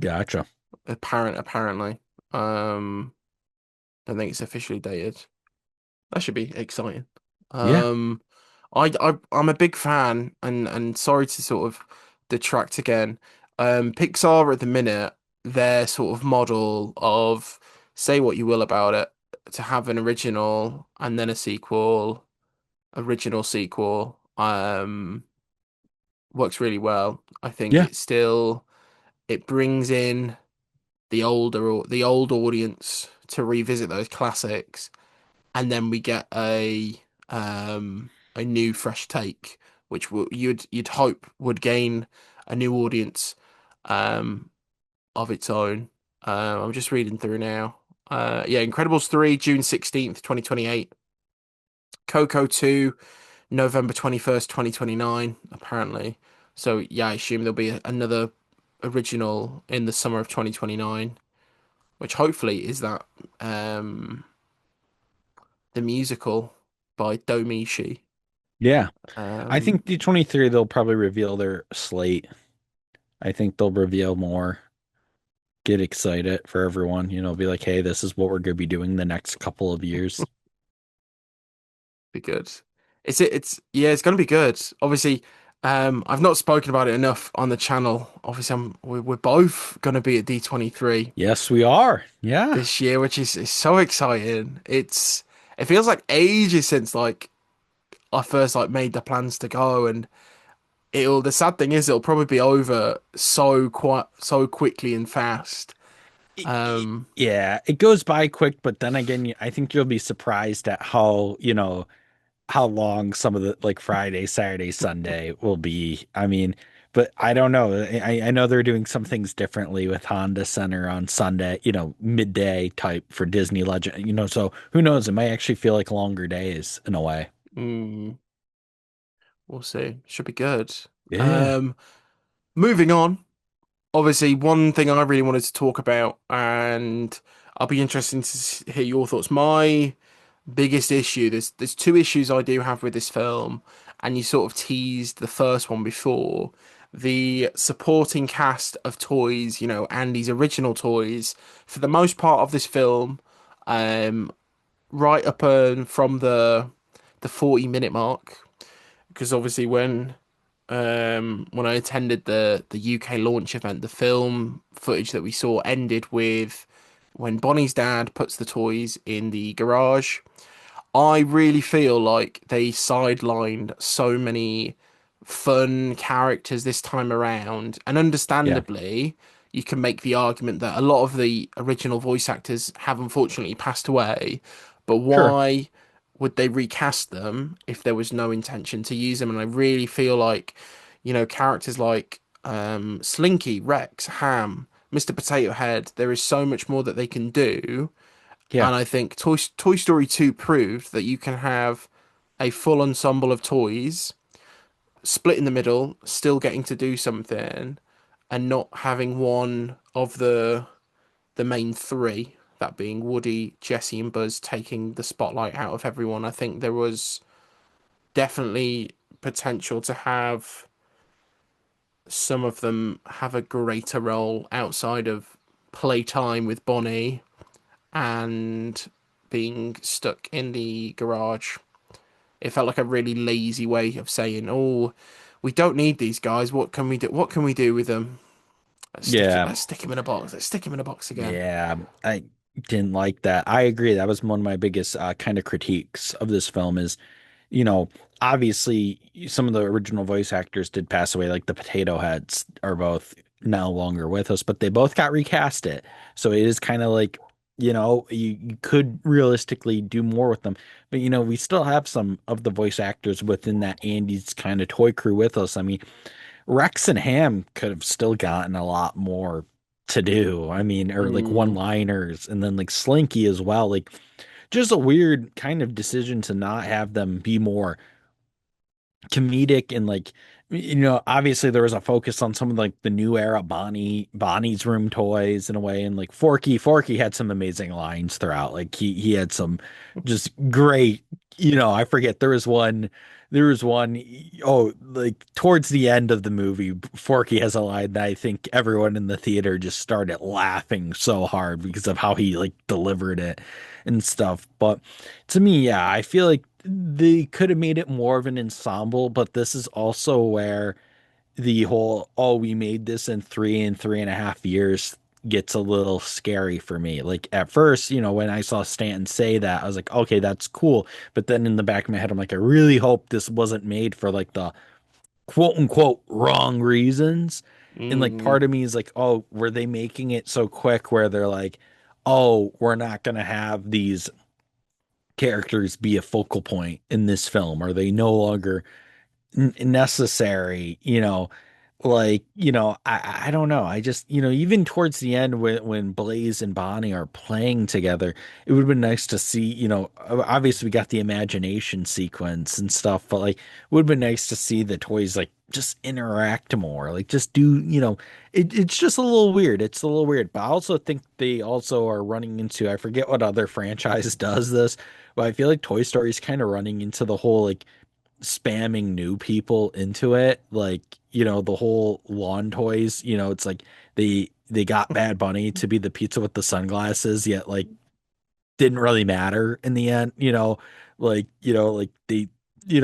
[SPEAKER 2] Gotcha.
[SPEAKER 1] Apparently. Um, don't think it's officially dated. That should be exciting.
[SPEAKER 2] Yeah.
[SPEAKER 1] Um, I'm a big fan and sorry to sort of detract again. Pixar at the minute, their sort of model of say what you will about it. to have an original and then a sequel, original sequel, works really well. I think
[SPEAKER 2] Yeah.
[SPEAKER 1] it brings in the old audience to revisit those classics, and then we get a new fresh take, which you'd hope would gain a new audience um of its own. I'm just reading through now. Yeah, Incredibles 3, June 16th, 2028. Coco 2, November 21st, 2029, apparently. So yeah, I assume there'll be another original in the summer of 2029, which hopefully is that the musical by Domishi.
[SPEAKER 2] Yeah. I
[SPEAKER 1] Um,
[SPEAKER 2] think D23 they'll probably reveal their slate. I think they'll reveal more. Get excited for everyone, be like, hey, this is what we're gonna be doing the next couple of years.
[SPEAKER 1] be good. It's yeah, it's gonna be good. Obviously, I've not spoken about it enough on the channel. Obviously, we're both gonna be at D23
[SPEAKER 2] Yes, we are. Yeah.
[SPEAKER 1] this year, which is so exciting. It feels like ages since like I first like made the plans to go, and it'll the sad thing is it'll probably be over so quickly and fast. Um,
[SPEAKER 2] Yeah, it goes by quick, but then again, I think you'll be surprised at how, how long some of the like Friday, Saturday, Sunday will be. I mean, but I don't know. I know they're doing some things differently with Honda Center on Sunday, midday type for Disney Legend, so who knows? It might actually feel like longer days in a way.
[SPEAKER 1] mm, we'll see. Should be good.
[SPEAKER 2] Yeah.
[SPEAKER 1] Um, moving on. Obviously, one thing I really wanted to talk about, and I'll be interested to hear your thoughts. My biggest issue, there's two issues I do have with this film, and you sort of teased the first one before. The supporting cast of toys, Andy's original toys, for the most part of this film, um, right up from the 40-minute mark, because obviously when I attended the UK launch event, the film footage that we saw ended with when Bonnie's dad puts the toys in the garage. I really feel like they sidelined so many fun characters this time around, and
[SPEAKER 2] Yeah.
[SPEAKER 1] understandably, you can make the argument that a lot of the original voice actors have unfortunately passed away, but
[SPEAKER 2] Sure.
[SPEAKER 1] why would they recast them if there was no intention to use them? And I really feel like, characters like Slinky, Rex, Ham, Mr. Potato Head, there is so much more that they can do,
[SPEAKER 2] Yeah.
[SPEAKER 1] and I think Toy Story 2 proved that you can have a full ensemble of toys split in the middle, still getting to do something, and not having one of the main three, that being Woody, Jesse, and Buzz, taking the spotlight out of everyone. I think there was definitely potential to have some of them have a greater role outside of playtime with Bonnie and being stuck in the garage. It felt like a really lazy way of saying, "Oh, we don't need these guys. What can we do? What can we do with them?
[SPEAKER 2] Yeah.
[SPEAKER 1] Let's stick him in a box. Let's stick him in a box again."
[SPEAKER 2] Yeah, I didn't like that. I agree. That was one of my biggest kind of critiques of this film is, you know, obviously some of the original voice actors did pass away, like the Potato Heads are both no longer with us, but they both got recast it. So it is kind of like, you could realistically do more with them. But, we still have some of the voice actors within that Andy's kind of toy crew with us. I mean, Rex and Ham could have still gotten a lot more to do. I mean, or like
[SPEAKER 1] Mm,
[SPEAKER 2] one-liners, and then like Slinky as well. Like, just a weird kind of decision to not have them be more comedic and like, obviously there was a focus on some of like the new era Bonnie's room toys in a way, and like Forky had some amazing lines throughout. Like he had some just great, I forget there was one, oh, like towards the end of the movie, Forky has a line that I think everyone in the theater just started laughing so hard because of how he like delivered it and stuff. But to me, yeah, I feel like they could have made it more of an ensemble, but this is also where the whole, oh, we made this in 3 and 3.5 years gets a little scary for me. Like at first, when I saw Stanton say that, I was like, okay, that's cool. But then in the back of my head, I'm like, I really hope this wasn't made for like the quote unquote wrong reasons. And like
[SPEAKER 1] Mm.
[SPEAKER 2] part of me is like, oh, were they making it so quick where they're like, oh, we're not gonna have these characters be a focal point in this film? Are they no longer necessary, like, I don't know. I just, even towards the end when Blaze and Bonnie are playing together, it would have been nice to see, obviously we got the imagination sequence and stuff, but like it would have been nice to see the toys like just interact more, like just do, it's just a little weird. It's a little weird, but I also think they also are running into, I forget what other franchise does this, but I feel like Toy Story is kind of running into the whole like spamming new people into it, like the whole lawn toys, it's like they got Bad Bunny to be the pizza with the sunglasses, yet like didn't really matter in the end, like they,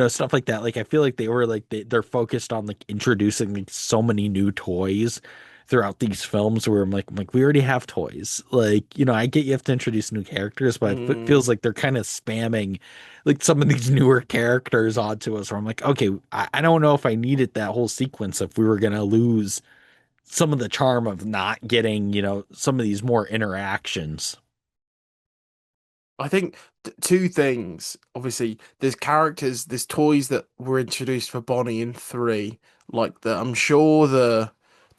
[SPEAKER 2] stuff like that. Like I feel like they were like they're focused on like introducing like so many new toys throughout these films where I'm like we already have toys. Like, I get you have to introduce new characters, but it
[SPEAKER 1] Mm.
[SPEAKER 2] feels like they're kind of spamming like some of these newer characters onto us where I'm like, okay, I don't know if I needed that whole sequence if we were gonna lose some of the charm of not getting, some of these more interactions.
[SPEAKER 1] I think two things. Obviously, there's characters, there's toys that were introduced for Bonnie in three. Like I'm sure the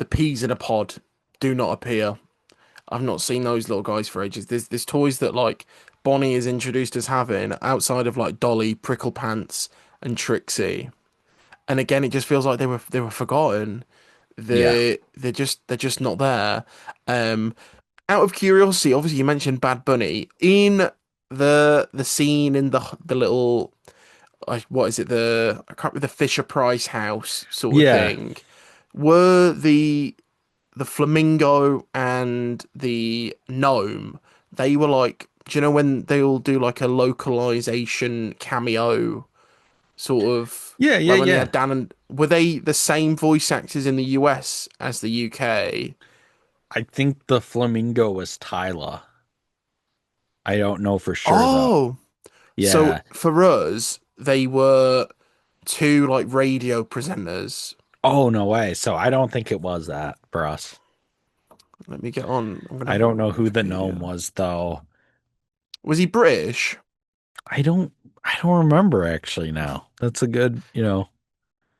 [SPEAKER 1] peas in a pod do not appear. I've not seen those little guys for ages. There's toys that like Bonnie is introduced as having outside of like Dolly, Prickle Pants, and Trixie. And again, it just feels like they were forgotten.
[SPEAKER 2] Yeah.
[SPEAKER 1] They're just not there. Um, Out of curiosity, obviously you mentioned Bad Bunny in the scene in the little what is it, I can't remember, the Fisher Price house sort of
[SPEAKER 2] Yeah.
[SPEAKER 1] thing. Were the flamingo and the gnome, they were like, do you know when they all do like a localization cameo sort of,
[SPEAKER 2] Yeah, yeah,
[SPEAKER 1] like when they
[SPEAKER 2] yeah.
[SPEAKER 1] had Dan, and were they the same voice actors in the US as the UK?
[SPEAKER 2] I think the flamingo was Tyla. I don't know for sure though.
[SPEAKER 1] Oh, so
[SPEAKER 2] Yeah.
[SPEAKER 1] for us, they were two like radio presenters.
[SPEAKER 2] Oh, no way. So I don't think it was that for us.
[SPEAKER 1] Let me get on. I'm gonna
[SPEAKER 2] I
[SPEAKER 1] have a
[SPEAKER 2] don't
[SPEAKER 1] look
[SPEAKER 2] know
[SPEAKER 1] on
[SPEAKER 2] who the gnome
[SPEAKER 1] Wikipedia.
[SPEAKER 2] was though.
[SPEAKER 1] Was he British?
[SPEAKER 2] I don't I don't remember actually now. That's a good,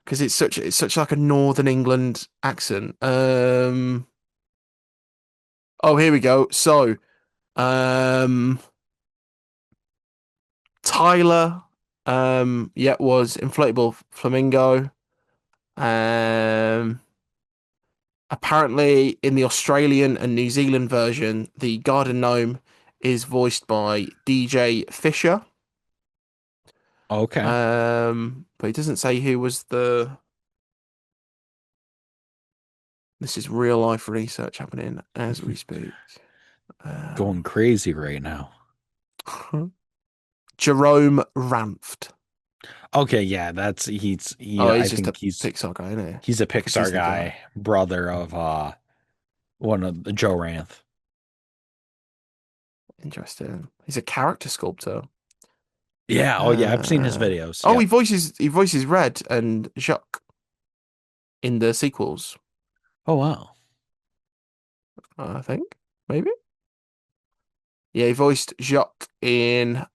[SPEAKER 1] Because it's such like a Northern England accent. Oh, here we go. So, um, Tyler, yeah, was inflatable flamingo. Um, Apparently in the Australian and New Zealand version, the garden gnome is voiced by DJ Fisher.
[SPEAKER 2] okay.
[SPEAKER 1] But he doesn't say who was the. This is real life research happening as we speak.
[SPEAKER 2] Going
[SPEAKER 1] Um,
[SPEAKER 2] crazy right now.
[SPEAKER 1] Jerome Ranft.
[SPEAKER 2] Okay, yeah,
[SPEAKER 1] Oh,
[SPEAKER 2] I
[SPEAKER 1] he's just
[SPEAKER 2] think
[SPEAKER 1] a Pixar guy, isn't he?
[SPEAKER 2] he's a
[SPEAKER 1] Like a
[SPEAKER 2] Pixar
[SPEAKER 1] Disney guy.
[SPEAKER 2] guy, brother of one of the Joe Ranth.
[SPEAKER 1] Interesting. He's a character sculptor.
[SPEAKER 2] Yeah, oh yeah, I've seen his
[SPEAKER 1] Uh,
[SPEAKER 2] videos.
[SPEAKER 1] oh, he
[SPEAKER 2] Yep.
[SPEAKER 1] voices Red and Jacques in the sequels.
[SPEAKER 2] Oh wow.
[SPEAKER 1] I think maybe. Yeah, he voiced Jacques in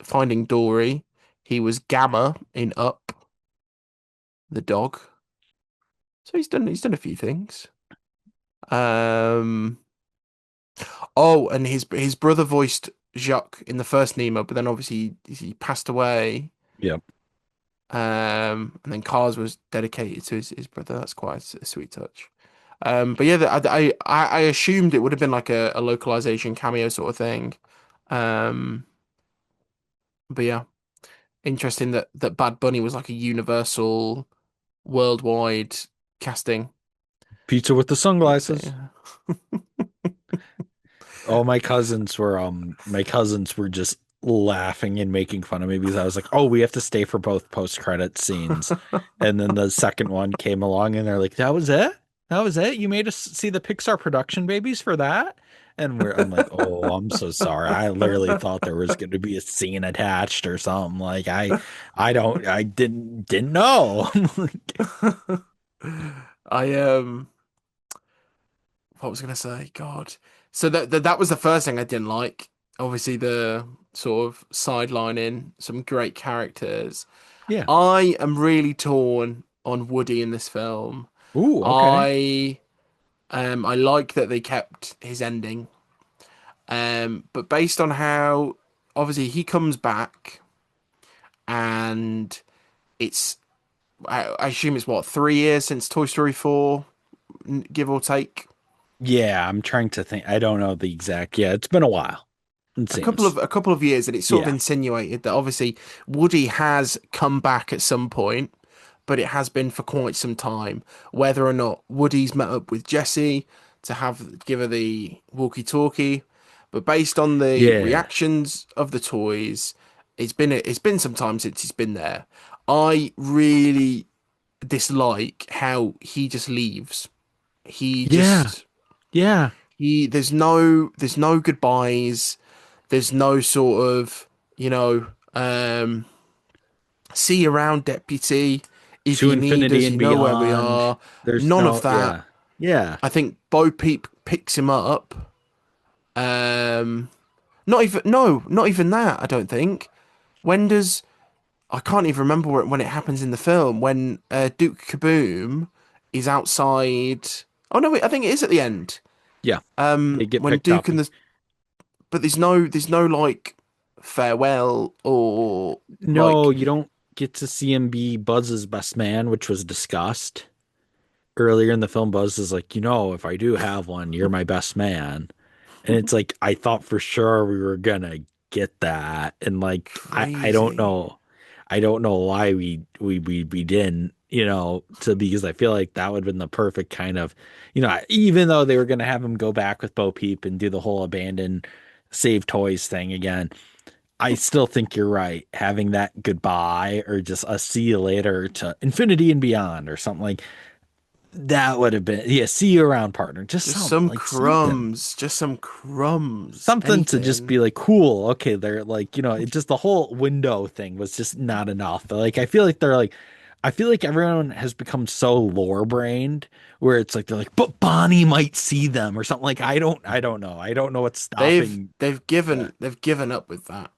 [SPEAKER 1] Finding Dory. He was Gamma in Up, the dog. So he's done a few things. Um oh, and his brother voiced Jacques in the first Nemo, but then obviously he passed away.
[SPEAKER 2] Yep.
[SPEAKER 1] And then Cars was dedicated to his brother. That's quite a sweet touch. But yeah, I assumed it would have been like a localization cameo sort of thing. Um, but yeah, interesting that Bad Bunny was like a universal, worldwide casting.
[SPEAKER 2] Pizza with the
[SPEAKER 1] So,
[SPEAKER 2] sunglasses.
[SPEAKER 1] yeah.
[SPEAKER 2] Oh, my cousins were just laughing and making fun of me because I was like, "Oh, we have to stay for both post-credit scenes." And then the second one came along and they're like, "That was it?" That was it? You made us see the Pixar production babies for that? I'm like, oh, I'm so sorry. I literally thought there was going to be a scene attached or something. Like I didn't know. I'm like,
[SPEAKER 1] I what was I gonna say? God. So that was the first thing I didn't like. Obviously, the sort of sidelining some great characters.
[SPEAKER 2] yeah.
[SPEAKER 1] I am really torn on Woody in this film.
[SPEAKER 2] Ooh, okay.
[SPEAKER 1] I like that they kept his ending. But based on how obviously he comes back and it's I assume it's what 3 years since Toy Story 4, give or take.
[SPEAKER 2] Yeah, I'm trying to think. I don't know the exact. Yeah, it's been a while. It seems.
[SPEAKER 1] A couple of years, and it's sort of
[SPEAKER 2] Yeah.
[SPEAKER 1] insinuated that obviously Woody has come back at some point, but it has been for quite some time. Whether or not Woody's met up with Jessie to give her the walkie-talkie, but based on the
[SPEAKER 2] Yeah.
[SPEAKER 1] reactions of the toys, it's been some time since he's been there. I really dislike how he just leaves. He
[SPEAKER 2] Yeah.
[SPEAKER 1] just
[SPEAKER 2] Yeah.
[SPEAKER 1] he there's no goodbyes. There's no sort of, you know, see you around, deputy. If
[SPEAKER 2] To
[SPEAKER 1] you need
[SPEAKER 2] infinity
[SPEAKER 1] us,
[SPEAKER 2] and
[SPEAKER 1] you know where we
[SPEAKER 2] beyond.
[SPEAKER 1] are.
[SPEAKER 2] There's
[SPEAKER 1] None of
[SPEAKER 2] no,
[SPEAKER 1] that.
[SPEAKER 2] yeah. Yeah.
[SPEAKER 1] I think Bo Peep picks him up. Um, not even that. I don't think. When does I can't even remember when it happens in the film when Duke Kaboom is outside. Oh no, wait, I think it is at the end.
[SPEAKER 2] Yeah. They get
[SPEAKER 1] When
[SPEAKER 2] picked
[SPEAKER 1] Duke
[SPEAKER 2] up.
[SPEAKER 1] and the but there's no like farewell or
[SPEAKER 2] No,
[SPEAKER 1] like
[SPEAKER 2] you don't get to see him be Buzz's best man, which was discussed earlier in the film. Buzz is like, if I do have one, you're my best man. And it's like I thought for sure we were gonna get that. And like I don't
[SPEAKER 1] crazy.
[SPEAKER 2] know. I don't know why we didn't, because I feel like that would have been the perfect kind of, even though they were gonna have him go back with Bo Peep and do the whole abandon save toys thing again. I still think you're right. Having that goodbye or just a see you later to infinity and beyond or something like that would have been, yeah, see you around, partner. Just something like something.
[SPEAKER 1] Just some crumbs,
[SPEAKER 2] Something to just
[SPEAKER 1] anything.
[SPEAKER 2] be like, cool. Okay, they're like, it just the whole window thing was just not enough. Like, I feel like I feel like everyone has become so lore brained where it's like they're like, but Bonnie might see them or something. Like, I don't know. I don't know what's stopping that.
[SPEAKER 1] They've given up with that, I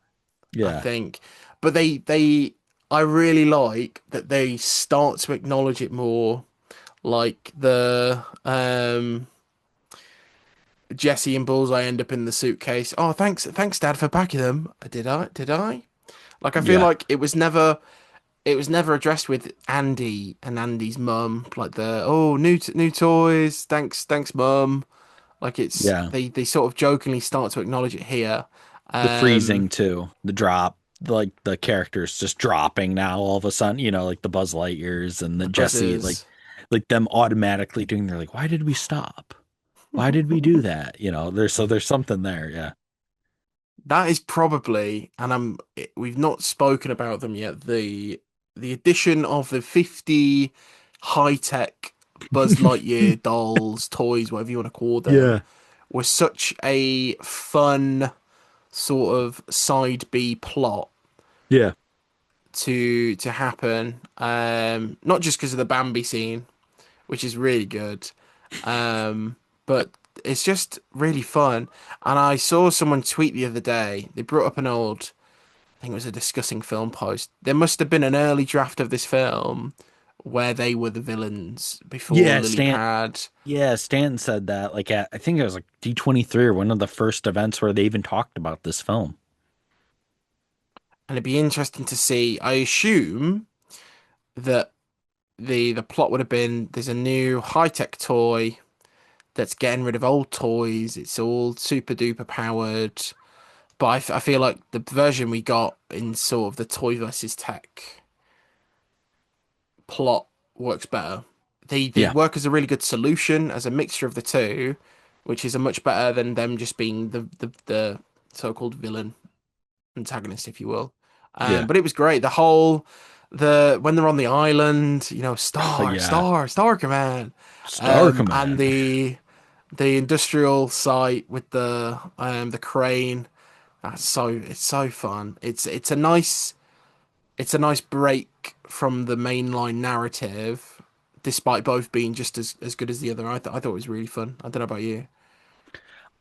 [SPEAKER 2] Yeah.
[SPEAKER 1] think. But I really like that they start to acknowledge it more, like the Jesse and Bullseye end up in the suitcase. Oh, thanks, Dad, for packing them. Did I? Did I? Like, I feel
[SPEAKER 2] Yeah.
[SPEAKER 1] like it was never addressed with Andy and Andy's mum. Like the new toys. Thanks, mum. Like
[SPEAKER 2] Yeah.
[SPEAKER 1] they sort of jokingly start to acknowledge it here.
[SPEAKER 2] The
[SPEAKER 1] Um,
[SPEAKER 2] freezing too, the drop, like the characters just dropping now all of a sudden, like the Buzz Lightyears and the
[SPEAKER 1] the
[SPEAKER 2] Jesse,
[SPEAKER 1] buzzers.
[SPEAKER 2] like them automatically doing, they're like, why did we stop? Why did we do that? There's something there. Yeah.
[SPEAKER 1] That is probably, and we've not spoken about them yet. The addition of the 50 high-tech Buzz Lightyear dolls, toys, whatever you want to call them,
[SPEAKER 2] Yeah.
[SPEAKER 1] was such a fun sort of side B plot
[SPEAKER 2] Yeah.
[SPEAKER 1] to happen. Not just because of the Bambi scene, which is really good, but it's just really fun. And I saw someone tweet the other day. They brought up an old, I think it was a discussing film post. There must have been an early draft of this film where they were the villains before
[SPEAKER 2] Yeah,
[SPEAKER 1] Lily Pad.
[SPEAKER 2] Stanton said that like at, I think it was like D23 or one of the first events where they even talked about this film.
[SPEAKER 1] And it'd be interesting to see. I assume that the plot would have been there's a new high-tech toy that's getting rid of old toys. It's all super duper powered. But I feel like the version we got in sort of the toy versus tech plot works better. They
[SPEAKER 2] Yeah.
[SPEAKER 1] work as a really good solution as a mixture of the two, which is a much better than them just being the so-called villain antagonist, if you will.
[SPEAKER 2] Yeah.
[SPEAKER 1] But it was great. The whole the when they're on the island,
[SPEAKER 2] Oh, yeah.
[SPEAKER 1] Star Command.
[SPEAKER 2] Star
[SPEAKER 1] And
[SPEAKER 2] Command.
[SPEAKER 1] the industrial site with the crane. It's so fun. It's a nice break from the mainline narrative, despite both being just as good as the other. I thought it was really fun. I don't know about you.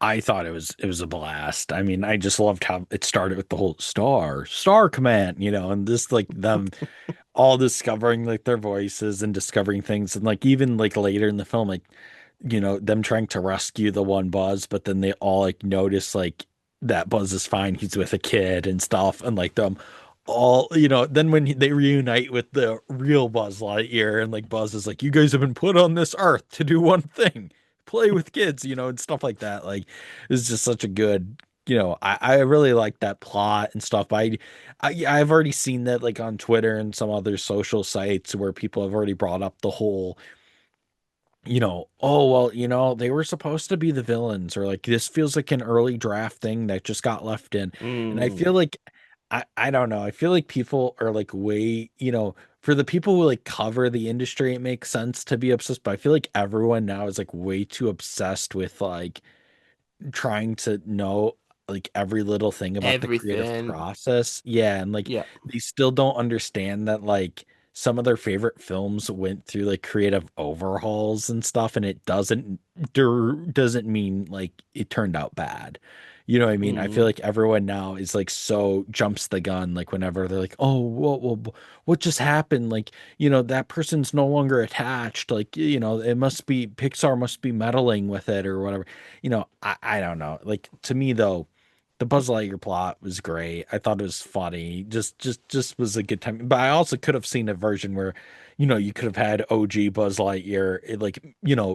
[SPEAKER 2] I thought it was a blast. I mean, I just loved how it started with the whole Star Command, and this like them all discovering like their voices and discovering things, and like even like later in the film, like them trying to rescue the one Buzz, but then they all like notice like that Buzz is fine, he's with a kid and stuff, and like them all, then when they reunite with the real Buzz Lightyear, and like Buzz is like, you guys have been put on this earth to do one thing, play with kids, and stuff like that. Like it's just such a good, I really like that plot and stuff. I've already seen that like on Twitter and some other social sites where people have already brought up the whole, oh, well, they were supposed to be the villains, or like this feels like an early draft thing that just got left in. And I
[SPEAKER 1] Mm,
[SPEAKER 2] feel like, I don't know, I feel like people are like way, for the people who like cover the industry, it makes sense to be obsessed, but I feel like everyone now is like way too obsessed with like trying to know like every little thing about the creative
[SPEAKER 1] everything.
[SPEAKER 2] process. Yeah, and like
[SPEAKER 1] Yeah.
[SPEAKER 2] they still don't understand that like some of their favorite films went through like creative overhauls and stuff, and it doesn't mean like it turned out bad. You know what I mean? I feel
[SPEAKER 1] Mm,
[SPEAKER 2] like everyone now is like so jumps the gun like whenever they're like, "Oh, what just happened?" Like, that person's no longer attached. Like, it must be Pixar must be meddling with it or whatever. I don't know. Like to me though, the Buzz Lightyear plot was great. I thought it was funny. Just was a good time. But I also could have seen a version where, you could have had OG Buzz Lightyear, like,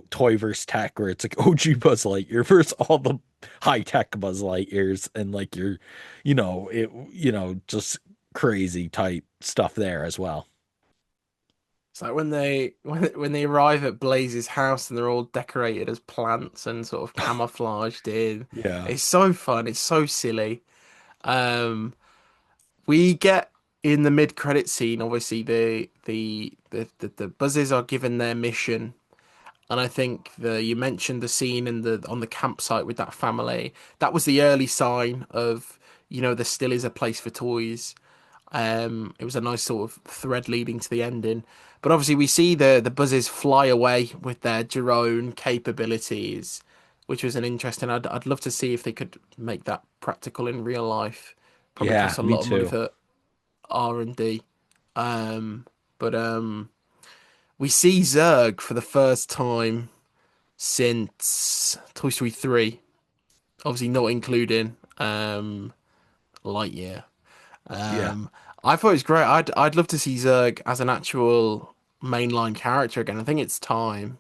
[SPEAKER 2] toy versus tech, where it's like OG Buzz Lightyear versus all the high tech Buzz Lightyears, and like just crazy type stuff there as well.
[SPEAKER 1] it's like when when they arrive at Blaze's house and they're all decorated as plants and sort of camouflaged in.
[SPEAKER 2] Yeah.
[SPEAKER 1] It's so fun. It's so silly. Um, we get in the mid-credit scene, obviously the buzzes are given their mission. And I think you mentioned the scene in the on the campsite with that family. That was the early sign of, there still is a place for toys. It was a nice sort of thread leading to the ending. But obviously we see the buzzes fly away with their drone capabilities, which was an interesting. I'd love to see if they could make that practical in real life. Probably
[SPEAKER 2] Yeah,
[SPEAKER 1] costs a
[SPEAKER 2] me
[SPEAKER 1] lot of money
[SPEAKER 2] too.
[SPEAKER 1] for R&D. Um, but we see Zurg for the first time since Toy Story 3, obviously not including Lightyear.
[SPEAKER 2] Yeah.
[SPEAKER 1] Um, I thought it was great. I'd love to see Zurg as an actual mainline character again. I think it's time.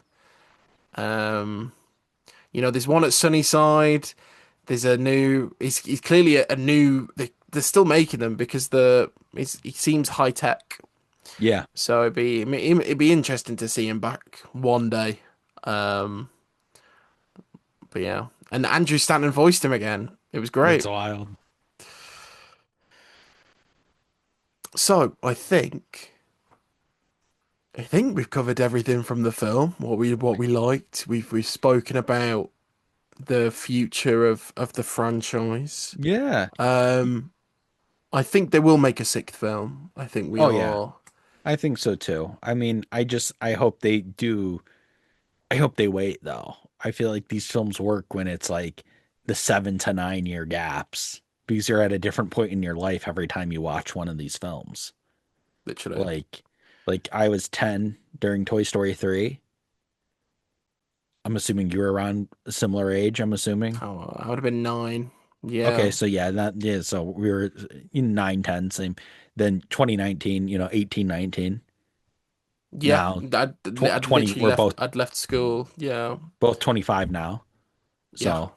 [SPEAKER 1] Um, there's one at Sunnyside. There's a new. He's clearly a new. They're still making them because he seems high tech.
[SPEAKER 2] Yeah.
[SPEAKER 1] So it'd be interesting to see him back one day. Um, but yeah, and Andrew Stanton voiced him again. It was
[SPEAKER 2] That's
[SPEAKER 1] great.
[SPEAKER 2] wild.
[SPEAKER 1] So I think we've covered everything from the film. What we liked. We've spoken about the future of the franchise.
[SPEAKER 2] Yeah.
[SPEAKER 1] Um, I think they will make a sixth film. I think we
[SPEAKER 2] Oh yeah.
[SPEAKER 1] are
[SPEAKER 2] I think so too. I mean, I hope they do. I hope they wait though. I feel like these films work when it's like the 7 to 9 year gaps, because you're at a different point in your life every time you watch one of these films.
[SPEAKER 1] literally.
[SPEAKER 2] Like, like I was 10 during Toy Story 3. I'm assuming you were around a similar age, I'm assuming.
[SPEAKER 1] How I would have been 9.
[SPEAKER 2] Okay,
[SPEAKER 1] Yeah,
[SPEAKER 2] so yeah, so we were in 9, 10, same. Then 2019, 18, 19.
[SPEAKER 1] yeah.
[SPEAKER 2] Now
[SPEAKER 1] I'd
[SPEAKER 2] 20,
[SPEAKER 1] literally
[SPEAKER 2] we're
[SPEAKER 1] left.
[SPEAKER 2] both
[SPEAKER 1] I'd left school. Yeah,
[SPEAKER 2] both 25 now.
[SPEAKER 1] yeah.
[SPEAKER 2] So,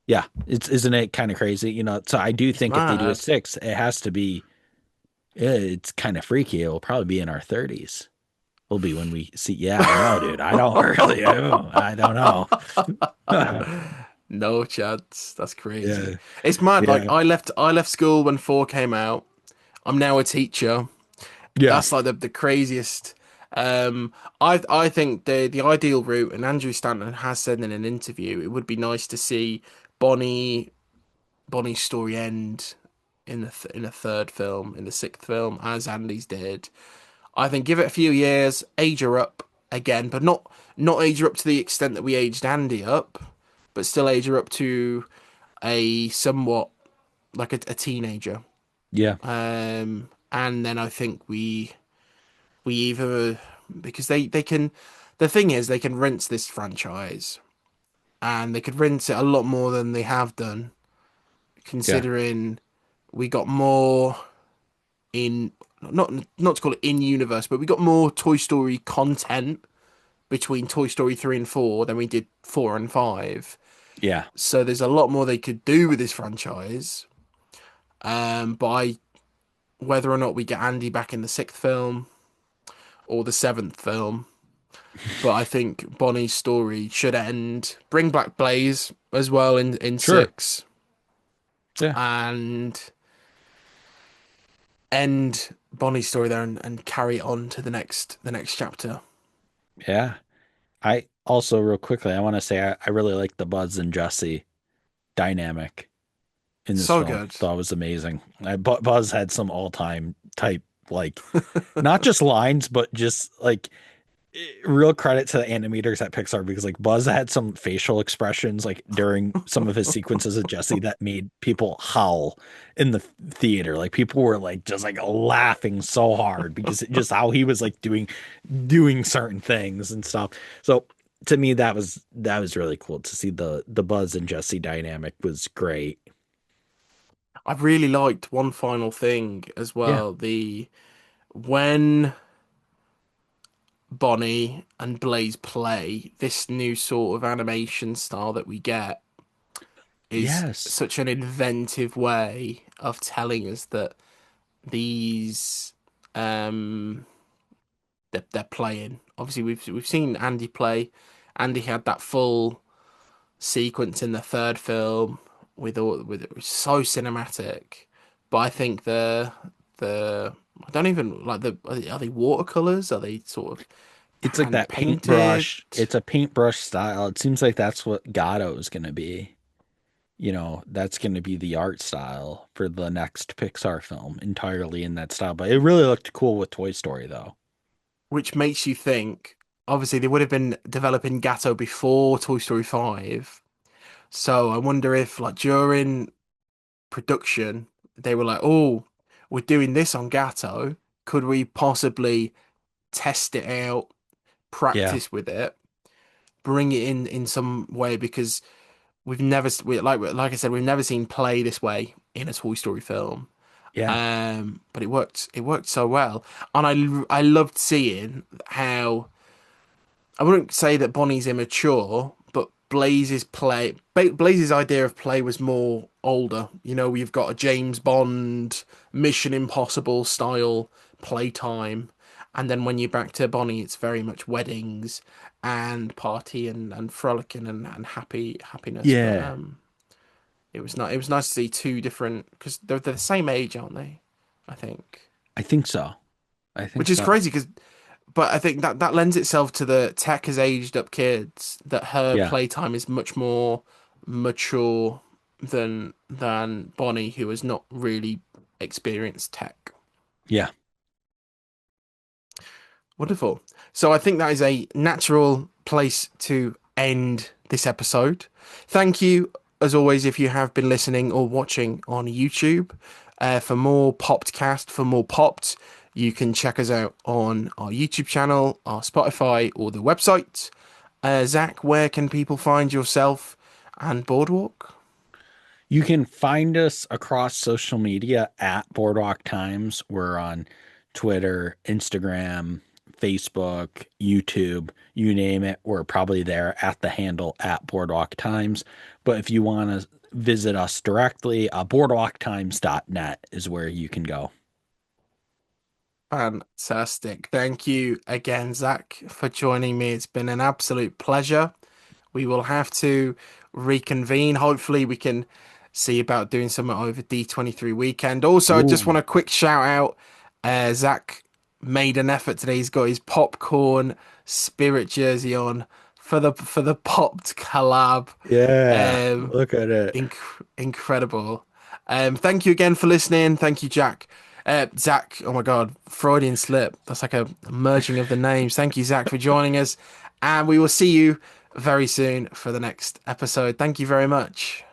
[SPEAKER 2] yeah, it's isn't it kind of crazy? So I do
[SPEAKER 1] It's
[SPEAKER 2] think if they do a
[SPEAKER 1] mad.
[SPEAKER 2] six, it has to be, it's kind of freaky. It will probably be in our 30s. Will be when we see. Yeah, I know, dude. I don't really. I don't know.
[SPEAKER 1] No chance. That's crazy.
[SPEAKER 2] Yeah,
[SPEAKER 1] It's mad. Like
[SPEAKER 2] yeah,
[SPEAKER 1] I left school when 4 came out. I'm now a teacher.
[SPEAKER 2] yeah,
[SPEAKER 1] That's like the craziest. I think the ideal route, and Andrew Stanton has said in an interview, it would be nice to see Bonnie Bonnie's story end in in a third film, in the sixth film, as Andy's did. I think give it a few years, age her up again, but not age her up to the extent that we aged Andy up, but still age her up to a somewhat like a teenager.
[SPEAKER 2] Yeah.
[SPEAKER 1] And then I think we either because they can the thing is they can rinse this franchise and they could rinse it a lot more than they have done,
[SPEAKER 2] Yeah.
[SPEAKER 1] considering we got more in not to call it in universe, but we got more Toy Story content between Toy Story 3 and 4 than we did 4 and 5.
[SPEAKER 2] Yeah.
[SPEAKER 1] So there's a lot more they could do with this franchise. By whether or not we get Andy back in the sixth film or the seventh film. But I think Bonnie's story should end. Bring back Blaze as well in
[SPEAKER 2] Sure.
[SPEAKER 1] six,
[SPEAKER 2] Yeah.
[SPEAKER 1] and end Bonnie's story there and carry it on to the next chapter.
[SPEAKER 2] Yeah. I also, real quickly, I want to say I really like the Buzz and Jesse dynamic in this
[SPEAKER 1] So
[SPEAKER 2] film.
[SPEAKER 1] good.
[SPEAKER 2] Thought it was amazing. Buzz had some all-time type, like, not just lines, but just like real credit to the animators at Pixar because like Buzz had some facial expressions like during some of his sequences of Jesse that made people howl in the theater. Like people were like just like laughing so hard because just how he was like doing certain things and stuff. So to me that was really cool to see the Buzz and Jesse dynamic was great.
[SPEAKER 1] I really liked one final thing as
[SPEAKER 2] Yeah.
[SPEAKER 1] well. The when Bonnie and Blaze play, this new sort of animation style that we get is
[SPEAKER 2] Yes.
[SPEAKER 1] such an inventive way of telling us that these um they're playing. Obviously, we've seen Andy play. Andy had that full sequence in the third film with it was so cinematic. But I think the I don't even like are they watercolors? Are they sort of
[SPEAKER 2] It's like
[SPEAKER 1] hand
[SPEAKER 2] that
[SPEAKER 1] painted?
[SPEAKER 2] paintbrush. It's a paintbrush style. It seems like that's what Gatto is going to be. You know, that's going to be the art style for the next Pixar film, entirely in that style. But it really looked cool with Toy Story, though.
[SPEAKER 1] Which makes you think. Obviously, they would have been developing Gatto before Toy Story 5. So I wonder if, like, during production, they were like, "Oh, we're doing this on Gatto. Could we possibly test it out,
[SPEAKER 2] Yeah,
[SPEAKER 1] practice with it, bring it in some way?" Because like I said, we've never seen play this way in a Toy Story film.
[SPEAKER 2] yeah,
[SPEAKER 1] But it worked. It worked so well, and I loved seeing how I wouldn't say that Bonnie's immature, but Blaze's idea of play was more older. You know, we've got a James Bond, Mission Impossible style playtime, and then when you're back to Bonnie, it's very much weddings and party and frolicking and happiness. But
[SPEAKER 2] yeah.
[SPEAKER 1] it was nice to see two different because they're the same age, aren't they? I think,
[SPEAKER 2] I think so. I think
[SPEAKER 1] which is
[SPEAKER 2] so.
[SPEAKER 1] crazy because but I think that lends itself to the tech has aged up kids, that her
[SPEAKER 2] Yeah,
[SPEAKER 1] playtime is much more mature than Bonnie, who has not really experienced tech.
[SPEAKER 2] yeah.
[SPEAKER 1] Wonderful. So I think that is a natural place to end this episode. Thank you, as always, if you have been listening or watching on YouTube. For more PoppedCast, for more Popped, you can check us out on our YouTube channel, our Spotify, or the website. Zach, where can people find yourself and Boardwalk?
[SPEAKER 2] You can find us across social media at Boardwalk Times. We're on Twitter, Instagram, Facebook, YouTube, you name it. We're probably there at the handle at Boardwalk Times. But if you want to visit us directly, boardwalktimes.net is where you can go.
[SPEAKER 1] Fantastic. Thank you again, Zach, for joining me. It's been an absolute pleasure. We will have to reconvene. Hopefully, we can see about doing something over D23 weekend. Also, I just want
[SPEAKER 2] Ooh.
[SPEAKER 1] a quick shout out, Zach. made an effort today. He's got his popcorn spirit jersey on for the popped collab.
[SPEAKER 2] Yeah,
[SPEAKER 1] Um,
[SPEAKER 2] look at it.
[SPEAKER 1] incredible. Thank you again for listening. Thank you, Jack. Zach, oh my God, Freudian slip. That's like a merging of the names. Thank you, Zach, for joining us. And we will see you very soon for the next episode. Thank you very much.